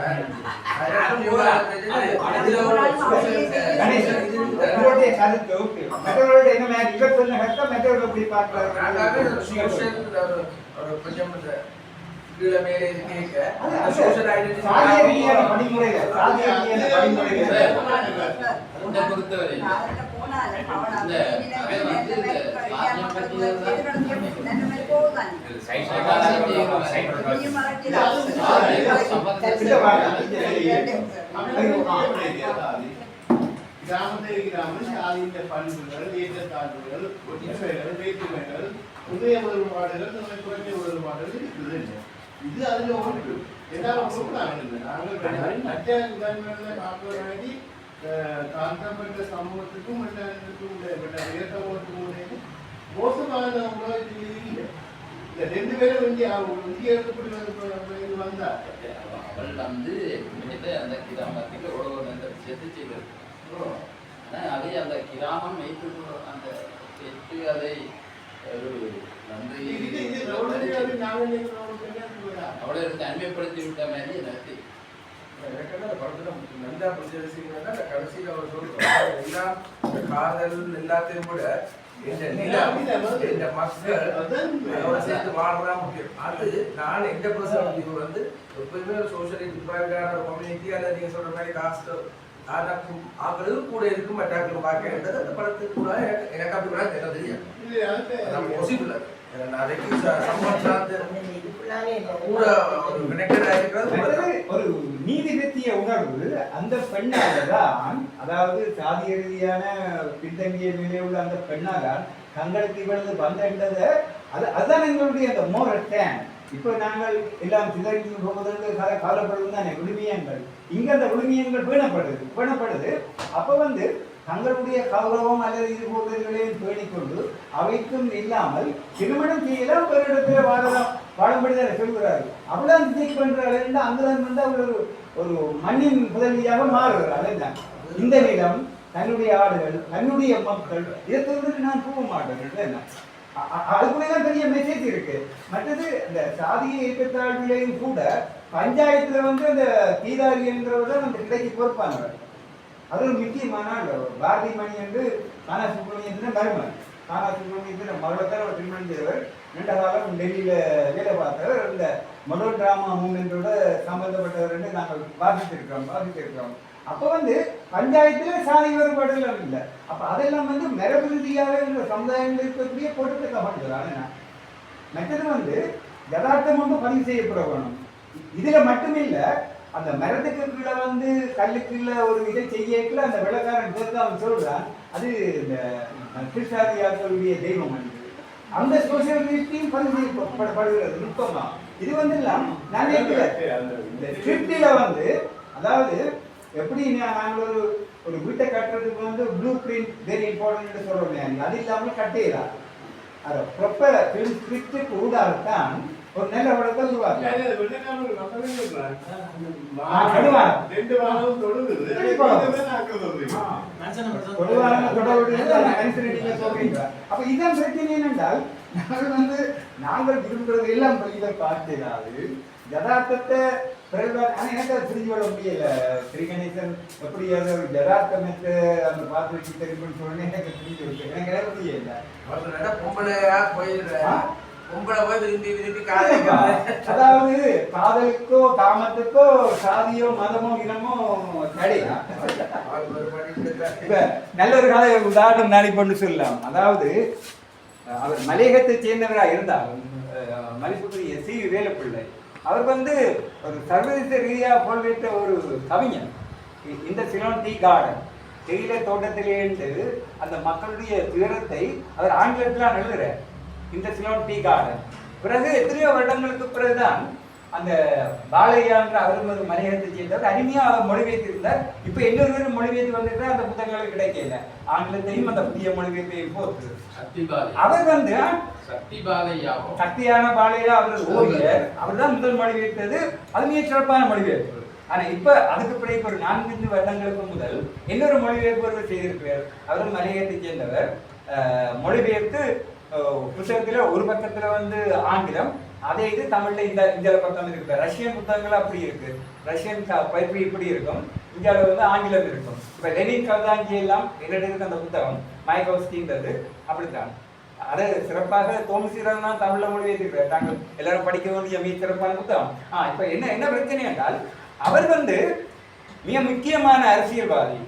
கிராமம் சாதித்த பண்புகள், ஏற்றத்தாழ்வுகள், ஒற்றுமைகள், வேற்றுமைகள், உதய வேறுபாடுகள், குறைஞ்ச வேறுபாடுகள் இருக்குது. இது அதுல ஒன்று எல்லாரும் நாங்கள் மற்ற உதாரணங்களை பார்க்க வேண்டி தாழ்த்தப்பட்ட சமூகத்துக்கும் உயர்த்தவர்களுக்கும் மோசமான உலகத்தில் இல்லை. இந்த 2 பேரும் இந்திய எடுத்துக்கொண்டு வந்தா அவள் வந்து அந்த கிராமத்தில் ஒரு விஷயத்தை செய்வது. ஆனால் அதை அந்த கிராமம் வைத்து அந்த பெற்று அதை ஒரு அவளை தனிமைப்படுத்தி விட்ட மாதிரி எனக்கு நல்லா பிரச்சனை கடைசியில் அவர் சொல்றாரு, எல்லாம் காதல் எல்லாத்தையும் விட இந்த மக்கள் அதோட சேர்த்து வாழ்றதான் முக்கியம். அது நான் எந்த பர்சன் வந்து எப்பவுமே ஒரு சோசியலி டிப்ரைவ்டான ஒரு கம்யூனிட்டி அல்லது நீங்க சொல்ற மாதிரி காஸ்ட் ஆக்களும் கூட இருக்கும் அட்டாக்கள் பார்க்கிறது அந்த படத்துக்கு கூட எனக்கு அப்படி கூட தெரிய தெரியும். நம்ம பாசிபிள் நாளைக்கு சம்பவம் சார்ந்து கூட ஒரு கனெக்டடா இருக்கிறது ஒரு நீதி பற்றிய உணர்வு அந்த பெண்ணால்தான், அதாவது சாதி ரீதியான பின்தங்கிய நிலையில் உள்ள அந்த பெண்ணால்தான் தங்களுக்கு இவ்வளவு வந்ததை அதுதான் எங்களுடைய அந்த மோரல் ஸ்டாண்ட். இப்போ நாங்கள் எல்லாம் சிதறி போவதற்கு காலப்படுவது தானே விழுமியங்கள். இங்கே அந்த விழுமியங்கள் பேணப்படுது. அப்போ வந்து தங்களுடைய கௌரவம் அல்லது இது போன்றவர்களையும் பேணிக்கொண்டு அவைக்கும் இல்லாமல் திருமணம் செய்யலாம், ஒரு இடத்துல வாழும்படிதான் சொல்கிறார்கள். அவ்வளவு திக் பண்றாள், அங்குதான் வந்து அவர் ஒரு மண்ணின் புதல்வியாக மாறுகிறார். இந்த நிலம், தன்னுடைய ஆடுகள், தன்னுடைய மக்கள், இதை சொல்றதுக்கு நான் போக மாட்டேன். என்ன அதுக்குள்ளேதான் பெரிய மெசேஜ் இருக்கு. மற்றது இந்த சாதிய இயக்கத்தாழ்வுகளையும் கூட பஞ்சாயத்துல வந்து அந்த தீதாரி என்றவர்கள் அந்த கிளைக்கு பொறுப்பாங்க. அது ஒரு முக்கியமான பாரதி மணி என்று கானா சுப்பிரமணியத்தின் மருமன். கானா சுப்பிரமணியத்தின் மகளத்தான் அவர் திருமணம் செய்தவர். நீண்ட காலம் டெல்லியில வேலை பார்த்தவர். இந்த மொடோ டிராமா மூமெண்டோட சம்பந்தப்பட்டவர் என்று நாங்கள் வாசித்திருக்கிறோம். அப்போ வந்து பஞ்சாயத்துல சாதி வேறுபாடுகள் இல்லை. அப்ப அதெல்லாம் வந்து மரபு ரீதியாக இந்த சமுதாயங்கள் இருக்கக்கூடிய பொருட்களை கவனிக்கிறாங்க. மற்றது வந்து யதார்த்தம் வந்து பதிவு செய்யப்பட வேணும். இதுல மட்டுமே இல்லை, அந்த மரத்துக்கு கீழே வந்து கல்லுக்குள்ள ஒரு இதை செய்யக்குள்ள அந்த வெள்ளக்காரன் சேர்த்து அவன் சொல்றான், அது இந்த கிருஷ்ணாதியாக்களுடைய தெய்வம் வந்து அந்த சோசியல் மீடியும் பதிவு செய்யப்படுகிறது நுட்பமா. இது வந்து எல்லாம் நான் இந்த ஸ்கிரிப்டில வந்து, அதாவது எப்படி நாங்கள் ஒரு வீட்டை கட்டுறதுக்கு வந்து ப்ளூ பிரிண்ட் வெரி இம்பார்ட்டன்ட் சொல்றோம். அது இல்லாமல் கட்டேதான் அதை ப்ரொப்பர் ஃபிலிம் ஸ்கிரிப்டுக்கு ஊடாகத்தான் ஒரு நல்ல படத்தை உருவாக்கு. அப்ப இதான் பிரச்சனை என்னென்றால் நாங்கள் விரும்புறது எல்லாம் இதை பார்க்கிறாரு யதார்த்தத்தை எனக்கு அது புரிஞ்சு கொள்ள முடியல. ஸ்ரீகணேசன் எப்படி அது ஒரு யதார்த்தமத்தை அந்த பாத்திரத்தை தெரியும்னு சொன்னேன். எனக்கு புரிஞ்சு விட்டு எனக்கு என்ன முடியல. அதாவது காதலுக்கோ காமத்துக்கோ சாதியோ மதமோ இனமோ தடையா? நல்ல ஒரு கதை உதாரணம் நாளை கொண்டு சொல்லலாம். அதாவது அவர் மலையகத்தை சேர்ந்தவராக இருந்தாலும் மலைப்புரிய சி வேலுப்பிள்ளை அவர் ஒரு சர்வதேச ரீதியாக புகழ்பெற்ற ஒரு கவிஞர். இந்த சிலோன் டீ கார்டன் தேயிலை தோட்டத்திலேருந்து அந்த மக்களுடைய துயரத்தை அவர் ஆங்கிலத்தில் எழுதுகிறார். இந்த சிலோன் டீ கார்டன் பிறகு எத்தனையோ வருடங்களுக்கு பிறகுதான் அந்த பாலையான்ற அவரும் ஒரு மலையகத்தை சேர்ந்தவர் அருமையாக அவர் மொழிபெயர்த்திருந்தார். இப்போ இன்னொரு மொழிபெயர்த்து வந்திருந்தார். அந்த புத்தகங்களுக்கு கிடைக்கல. ஆங்கிலத்தையும் அந்த புதிய மொழிபெயர்ப்பையும் போட்டு அவர் சக்தியான பாலையா அவர் ஓவியர். அவர் தான் முதல் மொழிபெயர்த்தது. அது மிக சிறப்பான மொழிபெயர்ப்பு. ஆனா இப்ப அதுக்கு பிறகு ஒரு 4-5 வருடங்களுக்கு முதல் இன்னொரு மொழிபெயர்ப்பு செய்திருக்கிறார். அவரும் மலையகத்தை சேர்ந்தவர். மொழிபெயர்த்து புத்தகத்துல ஒரு பக்கத்துல ஆங்கிலம், அதே இது தமிழ்ல இந்த பக்கம் இருக்கு. ரஷ்யன் புத்தகங்கள் அப்படி இருக்கு. ரஷ்யன் பயிற்சி இப்படி இருக்கும். இந்தியாவில் ஆங்கிலம் இருக்கும். இப்ப லெனின் கல்தாங்கி எல்லாம் என்னிடம் அந்த புத்தகம் மைகோஸ்கின்றது அப்படித்தான். அதை சிறப்பாக தோமசீரன் தான் தமிழ்ல மொழிபெயர்த்திருக்கிறார். தாங்கள் எல்லாரும் படிக்க வேண்டிய மிக சிறப்பான புத்தகம். இப்ப என்ன பிரச்சனை என்றால் அவர் மிக முக்கியமான அரசியல்வாதி.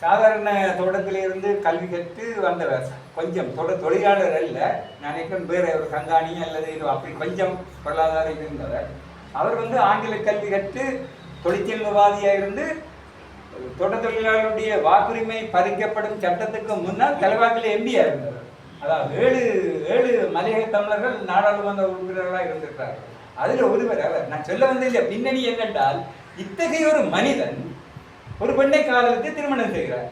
சாதாரண தோட்டத்திலிருந்து கல்வி கற்று வந்தவர். கொஞ்சம் தொழிலாளர் அல்ல, நினைக்கிறேன் வேற ஒரு கங்காணி அல்லது அப்படி கொஞ்சம் பொருளாதாரம் இருந்தவர். அவர் ஆங்கில கல்வி கற்று தொழிற்சங்கவாதியாக இருந்து தோட்ட தொழிலாளருடைய வாக்குரிமை பறிக்கப்படும் சட்டத்துக்கு முன்னால் தலைவாக்கில் எம்பியா இருந்தவர். அதாவது 7 மலையக தமிழர்கள் நாடாளுமன்ற உறுப்பினர்களாக இருந்திருக்கிறார்கள். அதுல ஒருவர் அவர். நான் சொல்ல வந்த பின்னணி என்னென்றால் இத்தகைய ஒரு மனிதன் ஒரு பெண்ணை காதலித்து திருமணம் செய்கிறார்.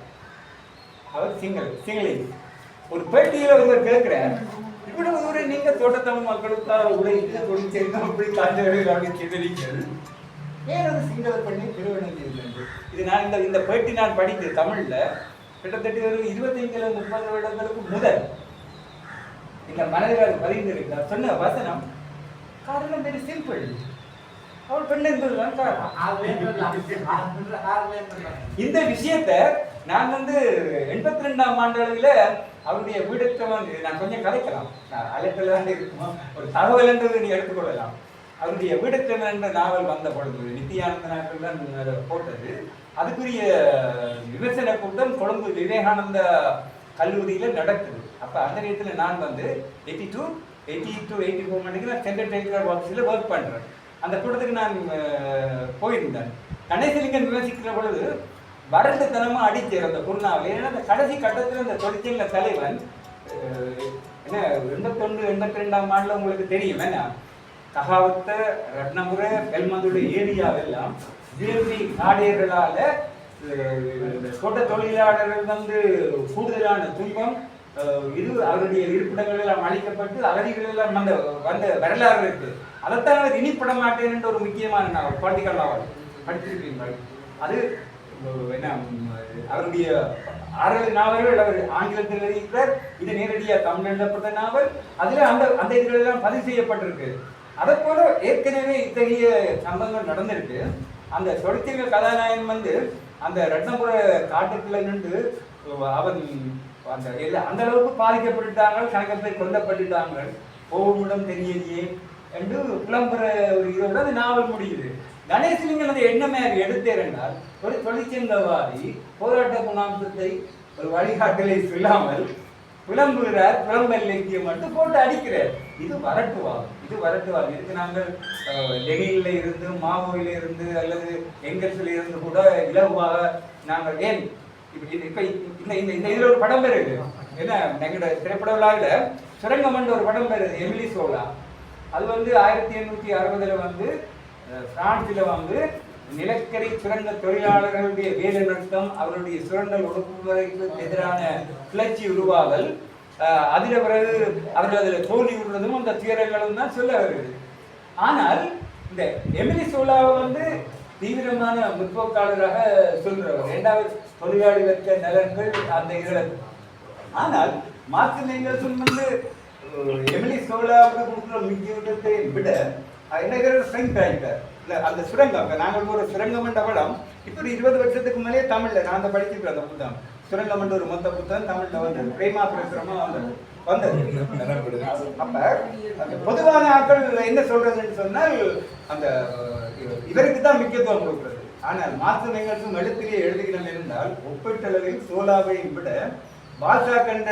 அவர் சிங்களி. ஒரு பேட்டியில ஒருவர் கேட்கிறார், இவ்வளவு தூரம் நீங்க தோட்டத்தமிழ் மக்களுக்காக உழைத்து தொழிற்சேர்ந்து அப்படி காஞ்சவர்கள் அப்படி செய்தீர்கள், ஏன் அது சிங்கள பெண்ணை திருமணம் செய்தீர்கள்? இது நான் இந்த பேட்டி நான் படித்து தமிழ்ல கிட்டத்தட்ட ஒரு 25-30 வருடங்களுக்கு முதல் இந்த மனதில் பதிந்து இருக்கிறார். சொன்ன வசனம் காரணம் வெரி சிம்பிள். அவள் பெண் என்பதுதான் காரணம். இந்த விஷயத்தை நான் 82ஆம் ஆண்டு அளவில் அவருடைய வீடுக்கு நான் கொஞ்சம் கதைக்கலாம். அழைப்பில் இருக்குமா ஒரு தகவல் என்று நீ எடுத்துக்கொள்ளலாம். அவருடைய வீடுக்கு என்ற நாவல் வந்த பொழுது நித்தியானந்த நாட்கள் தான் போட்டது. அதுக்குரிய விமர்சன கூட்டம் கொழும்பு விவேகானந்த கல்லூரியில் நடக்குது. அப்போ அந்த நேரத்தில் நான் 82-84 மணிக்கு நான் சென்ட்ரல் டெலிகிராஃப் ஆஃபீஸில் ஒர்க் பண்ணுறேன். அந்த கூட்டத்துக்கு நான் போயிருந்தேன். கணேசலிங்கம் விமர்சிக்கிற பொழுது வறண்டுத்தனமாக அடித்தேன் அந்த குருநாவில். ஏன்னா அந்த கடைசி கட்டத்தில் அந்த தொழிற்சங்க தலைவன் என்ன 81-82ஆம் ஆண்டில் உங்களுக்கு தெரியும் என்ன ககாவத்த ரத்னபுர பெல்மதுடைய ஏரியாவெல்லாம் ஜிஎம்பி காடையர்களால் தோட்ட தொழிலாளர்கள் கூடுதலான துன்பம் இது அவருடைய இருப்பிடங்கள் எல்லாம் அழிக்கப்பட்டு அகதிகள் எல்லாம் வந்த வரலாறு இருக்கு. அதைத்தான் அவர் இனிப்பட மாட்டேன் என்ற ஒரு முக்கியமான நாவல் பொலிட்டிக்கல் நாவல் படித்திருப்பீர்கள். அது என்ன அவருடைய 6 நாவல்கள் அவர் ஆங்கிலத்தில் எழுதியிருக்கிறார். இது நேரடியாக தமிழ் எழுதப்பட்ட நாவல். அதில் அந்த இதுகளெல்லாம் பதிவு செய்யப்பட்டிருக்கு. அதை போல ஏற்கனவே இத்தகைய சம்பவங்கள் நடந்திருக்கு. அந்த தொழிற்சங்க கதாநாயகன் அந்த ரத்னபுர காட்டுக்குள்ள நின்று அவன் அந்த அளவுக்கு பாதிக்கப்பட்டுட்டாங்க, கணக்கத்தை கொல்லப்பட்டுட்டாங்க, போகுமிடம் தெரியலையே என்று புலம்புற ஒரு இதோட அந்த நாவல் முடியுது. கணேசலிங்கம் அந்த எண்ணமே எடுத்தேரென்றால் ஒரு தொழிற்சங்கவாதி போராட்ட குணாம்சத்தை ஒரு வழிகாட்டலை சொல்லாமல் புலம்புகிறார். புலம்பல் இலக்கியம் மட்டும் போட்டு அடிக்கிறார். இது வரட்டுவாகும். இதுக்கு நாங்கள் லெனின்ல இருந்து மாவோயில இருந்து அல்லது எங்கல்ஸ்ல இருந்து கூட இலகுவாக நாங்கள் ஏன் இப்ப இந்த இதுல ஒரு படம் பெறுது என்ன எங்களோட திரைப்பட விழாவில் சுரங்கம் ஒரு படம் பெறுது எமிலி சோலா. அது 1860 பிரான்சில் நிலக்கரி சுரங்க தொழிலாளர்களுடைய வேலை நிறுத்தம், அவருடைய சுரண்டல் ஒடுக்குமுறைக்கு எதிரான கிளர்ச்சி உருவாதல், அதில் பிறகு அவர்கள் அதில் தோல்வி விடுறதும் அந்த துயரங்களும் தான் சொல்ல வருது. ஆனால் இந்த எமிலி சோலாவை வந்து தீவிரமான முற்போக்காளராக சொல்றவர். இரண்டாவது தொழிலாளி வர்க்க நலன்கள் அந்த இழப்பு. ஆனால் மார்க்ஸ் எங்கெல்ஸும் வந்து எமிலி சோலாவுக்கு கொடுக்குற முக்கியத்துவத்தை விட என்ன ஸ்ட்ரெங்க் ஆகிட்டார். இல்லை அந்த சுரங்கம், நாங்கள் ஒரு சுரங்கம் என்ற படம் இப்போ ஒரு 20 வருஷத்துக்கு மேலே தமிழில் நான் அந்த படிச்சிருக்கேன். அந்த புத்தகம் சுரங்கம் என்ற ஒரு மொத்த புத்தகம் தமிழில் வந்தது, பிரேமா பிரசுரமாக வந்தது. அப்ப அந்த பொதுவான ஆட்கள் என்ன சொல்றதுன்னு சொன்னால் அந்த இவருக்கு தான் முக்கியத்துவம் கொடுக்கிறது. ஆனால் மார்க்ஸ் எங்கெல்ஸும் எழுத்திலே எழுதுகிறோம் இருந்தால் ஒப்பீட்டளவில் சோலாவை விட பால்சாக் என்ற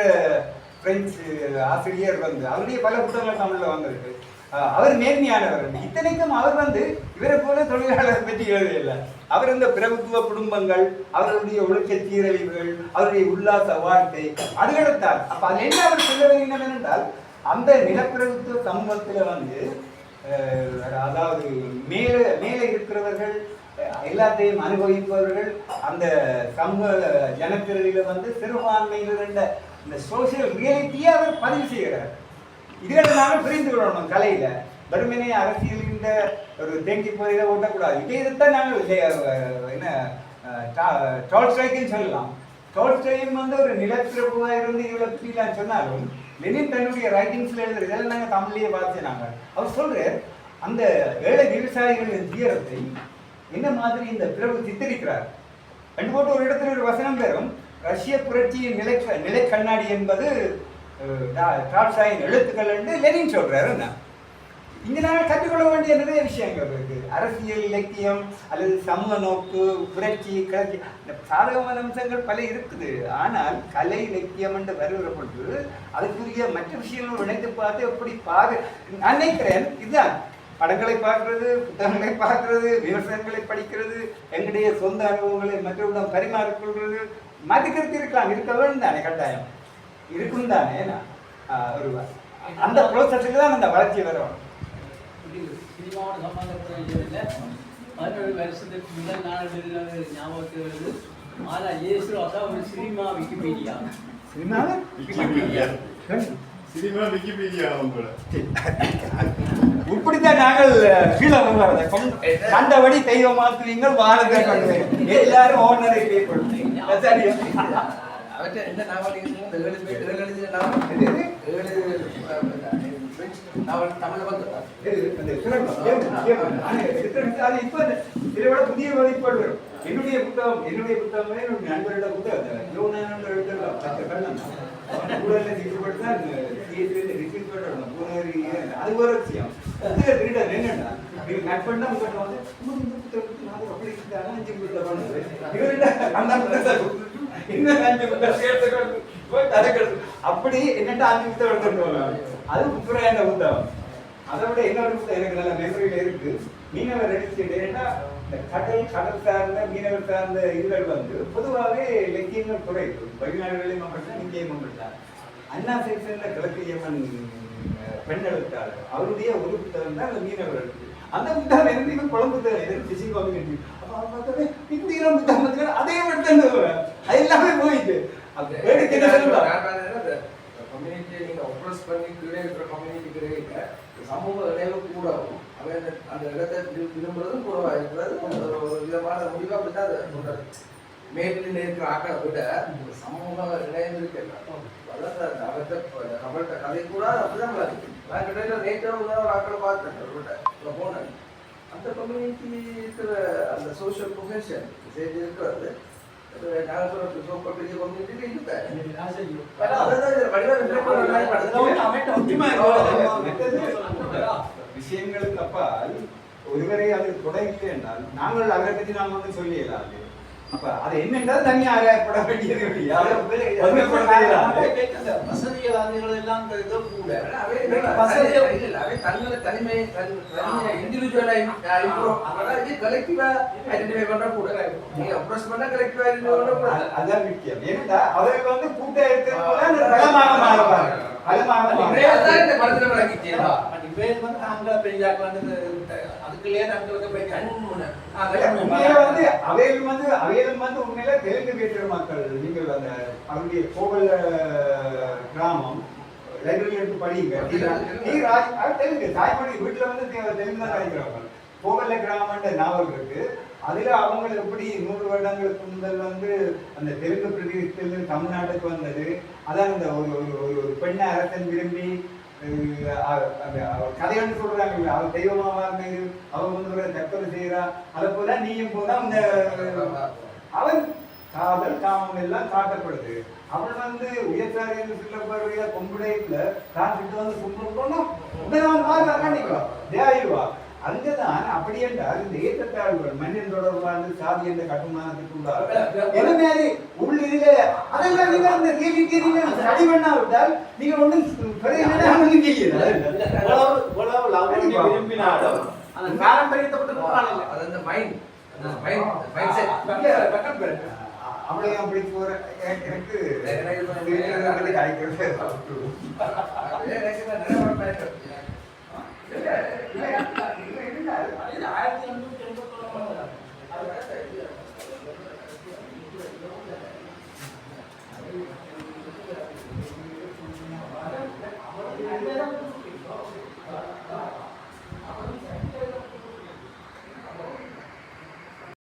பிரெஞ்சு ஆசிரியர் வந்து அவருடைய பல புத்தகங்கள் தமிழில் வந்திருக்கு. அவர் நேர்மையானவர். இத்தனைக்கும் அவர் வந்து இவரை போல தொழிலாளர் பற்றி எழுதவில்லை. அவர் இந்த பிரபுத்துவ குடும்பங்கள், அவருடைய ஒழுக்க சீரழிவுகள், அவருடைய உல்லாச வாழ்க்கை அதுகெடுத்தார். அப்ப அது என்ன அவர் சொல்ல வேண்டும் என்றால் அந்த நிலப்பிரபுத்துவ சமூகத்தில் வந்து அதாவது மேலே இருக்கிறவர்கள் எல்லாத்தையும் அனுபவிப்பவர்கள் அந்த சமூக ஜனப்பிரதியில வந்து சிறுபான்மையில் இருந்த இந்த சோசியல் ரியாலிட்டியை அவர் பதிவு செய்கிறார். இதுகளை நாங்கள் புரிந்து கொள்ளணும். கலையில வெறுமனே அரசியல் இந்த ஒரு தேங்கி போயில ஓட்டக்கூடாது. இதைத்தான் நாங்கள் என்ன டால்ஸ்டாய்க்குன்னு சொல்லலாம். டால்ஸ்டாயும் வந்து ஒரு நிலப்பிரபுவாக இருந்து இவ்வளோ பற்றிலாம் சொன்னாலும் லெனின் தன்னுடைய ரைட்டிங்ஸ்ல எழுதுறது இதெல்லாம் நாங்கள் தமிழ்லேயே பார்த்து நாங்கள் அவர் சொல்றார் அந்த ஏழை விவசாயிகளின் துயரத்தை என்ன மாதிரி இந்த பிரபு சித்தரிக்கிறார். ரெண்டு போட்டு ஒரு இடத்துல ஒரு வசனம் பெறும், ரஷ்ய புரட்சியின் நிலை கண்ணாடி என்பது டால்ஸ்டாயின் எழுத்துக்கள் என்று லெனின் சொல்றாரு. இங்க நாங்கள் கற்றுக்கொள்ள வேண்டிய நிறைய விஷயங்கள் இருக்கு. அரசியல் இலக்கியம் அல்லது சமூக நோக்கு, புரட்சி, கிளர்ச்சி, இந்த சாதகமான அம்சங்கள் பல இருக்குது. ஆனால் கலை இலக்கியம் என்று வருகிற பொழுது அதுக்குரிய மற்ற விஷயங்கள் இணைத்து பார்த்து எப்படி நான் நினைக்கிறேன் இதுதான் படங்களை பார்க்கறது, புத்தகங்களை பார்க்கறது, விமர்சனங்களை படிக்கிறது, எங்களுடைய சொந்த அனுபவங்களை மற்றவர்களிடம் பரிமாறிக்கொள்வது, மாற்றிக்கிறது இருக்கலாம், இருக்க வேண்டும் தானே, கட்டாயம் இருக்கும் தானே. ஒரு அந்த ப்ரோசஸுக்கு தான் அந்த வளர்ச்சி வரும். சினிமாவோட சம்பந்தப்பட்ட 17 வருஷத்துக்கு முதல் நாள் ஞாபகத்தில் வருது. ஆனால் இயேசு அதான் ஒரு சினிமா விக்கிபீடியா. இப்படித்தான் நாங்கள் கீழே கண்டபடி தெய்வமாக்குவீங்கள் வாரத்தை எல்லாரும் ஓனரை பே பண்ணுவீங்க. என்ன நாவல் புதிய வழிபாடு வரும். என்னுடைய புத்தகம் என்னுடைய நண்பரோட புத்தகம் அது ஒரு விஷயம். என்னன்னா நட்பண்ணா வந்து அப்படி என்னட்டா 5 புத்தகம் எடுத்துட்டு அது புத்தகம் புத்தகம். அதை விட இன்னொரு புத்தகம் எனக்கு நல்ல மெமரியில இருக்கு. மீனவர் எடுத்துட்டேன்னா இந்த கடல் சார்ந்த மீனவர் சார்ந்த இதுகள் வந்து பொதுவாகவே இலக்கியங்கள் குறைவு. வெளிநாடுகளையும் மட்டும்தான் இங்கேயும் மட்டும்தான். அண்ணா செக்ஷன்ல கிழக்கியம்மன் பெண் எழுத்தாளர் அவருடைய ஒரு புத்தகம் தான் அந்த மீனவர் இருக்கு. அந்த புத்தகம் இருந்து இவன் குழம்பு புத்தகம் பிசிங் வாங்கி இந்திய புத்தகம் அதே மட்டும் அது எல்லாமே போயிட்டு கம்யூனிட்டியை நீங்க ஒப்ரஸ் பண்ணி கீழே இருக்கிற கம்யூனிட்டி கிடையாது சமூக இடையில கூடவும் அவன் அந்த இடத்தை விரும்புறதும் கூடவா இருக்கிறது ஒரு விதமான முடிவாக அப்படித்தான் அதை சொல்றது. மேட்டில் இருக்கிற ஆக்களை விட சமூக இணையம் இருக்கு. அதான் அவர்கிட்ட கதை கூட அப்படிதான் நான் கிட்ட நேற்று ஒரு ஆக்களை பார்த்தேன் போனேன். அந்த கம்யூனிட்டி இருக்கிற அந்த சோஷியல் ப்ரொஃபஷன் இருக்கிறது விஷயங்களுக்கு அப்பால் ஒருவரை அது தொடங்கி என்றால் நாங்கள் அவரை பற்றி நாம் வந்து சொல்லிடலாம். அப்ப அது என்னென்றால் தனியாக ஆராயப்பட வேண்டியது வசதிகள் எல்லாம் கூட தங்களை தனிமை இண்டிவிஜுவலா இம்ப்ரூவ் அதாவது கலெக்டிவா ஐடென்டிஃபை பண்ற கூட நீங்க அப்ரோச் பண்ணா கலெக்டிவா ஐடென்டிஃபை பண்ற கூட அதான் முக்கியம். ஏன்னா அவருக்கு வந்து கூட்ட இருக்கிறது பலமாக மாறுவாங்க. அதான் இந்த படத்துல விளக்கிட்டீங்களா இப்ப வந்து நாங்க பெரியாக்கள் வந்து அதுக்குள்ளேயே தங்களுக்கு போய் அவையிலும் வந்து உண்மையில தெலுங்கு பேசுற மக்கள். நீங்கள் அந்த அவருடைய கோவில் கிராமம் லைப்ரரி எடுத்து படிங்க. தெலுங்கு தாய்மொழி வீட்டுல வந்து தெலுங்கு தான் படிக்கிறவங்க. கோவல்ல கிராமன்ற நாவல் இருக்கு. அதுல அவங்க எப்படி 100 வருடங்களுக்கு முதல் வந்து அந்த தெலுங்கு பிரதேசத்திலிருந்து தமிழ்நாட்டுக்கு வந்தது. அதான் இந்த ஒரு பெண்ணை அரசன் விரும்பி கதைன்னு சொல்றாங்க. அவன் தெய்வமா இருந்தது, அவன் வந்து தற்கொலை செய்யறா. அதை போல நீயும் போனா அந்த அவன் காதல் காமம் எல்லாம் காட்டப்படுது. அவன் வந்து உயர்த்தாரி என்று சொல்லப்படுற பொம்புடையில தான் கிட்ட வந்து கும்பிடணும் உடனே மாறுறாங்க. நீங்க தேவா அங்கதான் அப்படி என்றால் இந்த ஏற்றத்தாழ்வுகள் மண்ணின் தொடர்பான சாதி என்ற கட்டுமானத்துக்குள்ளாக எனவே உள்ள இதுல அதெல்லாம் நீங்க அந்த கேள்விக்கு நீங்க ஸ்டடி பண்ணாவிட்டால் நீங்க ஒன்றும் விரும்பினாலும் அந்த பாரம்பரியத்தை பற்றி போறாங்க. அது அந்த மைண்ட் மைண்ட் செட் அப்படி போற எனக்கு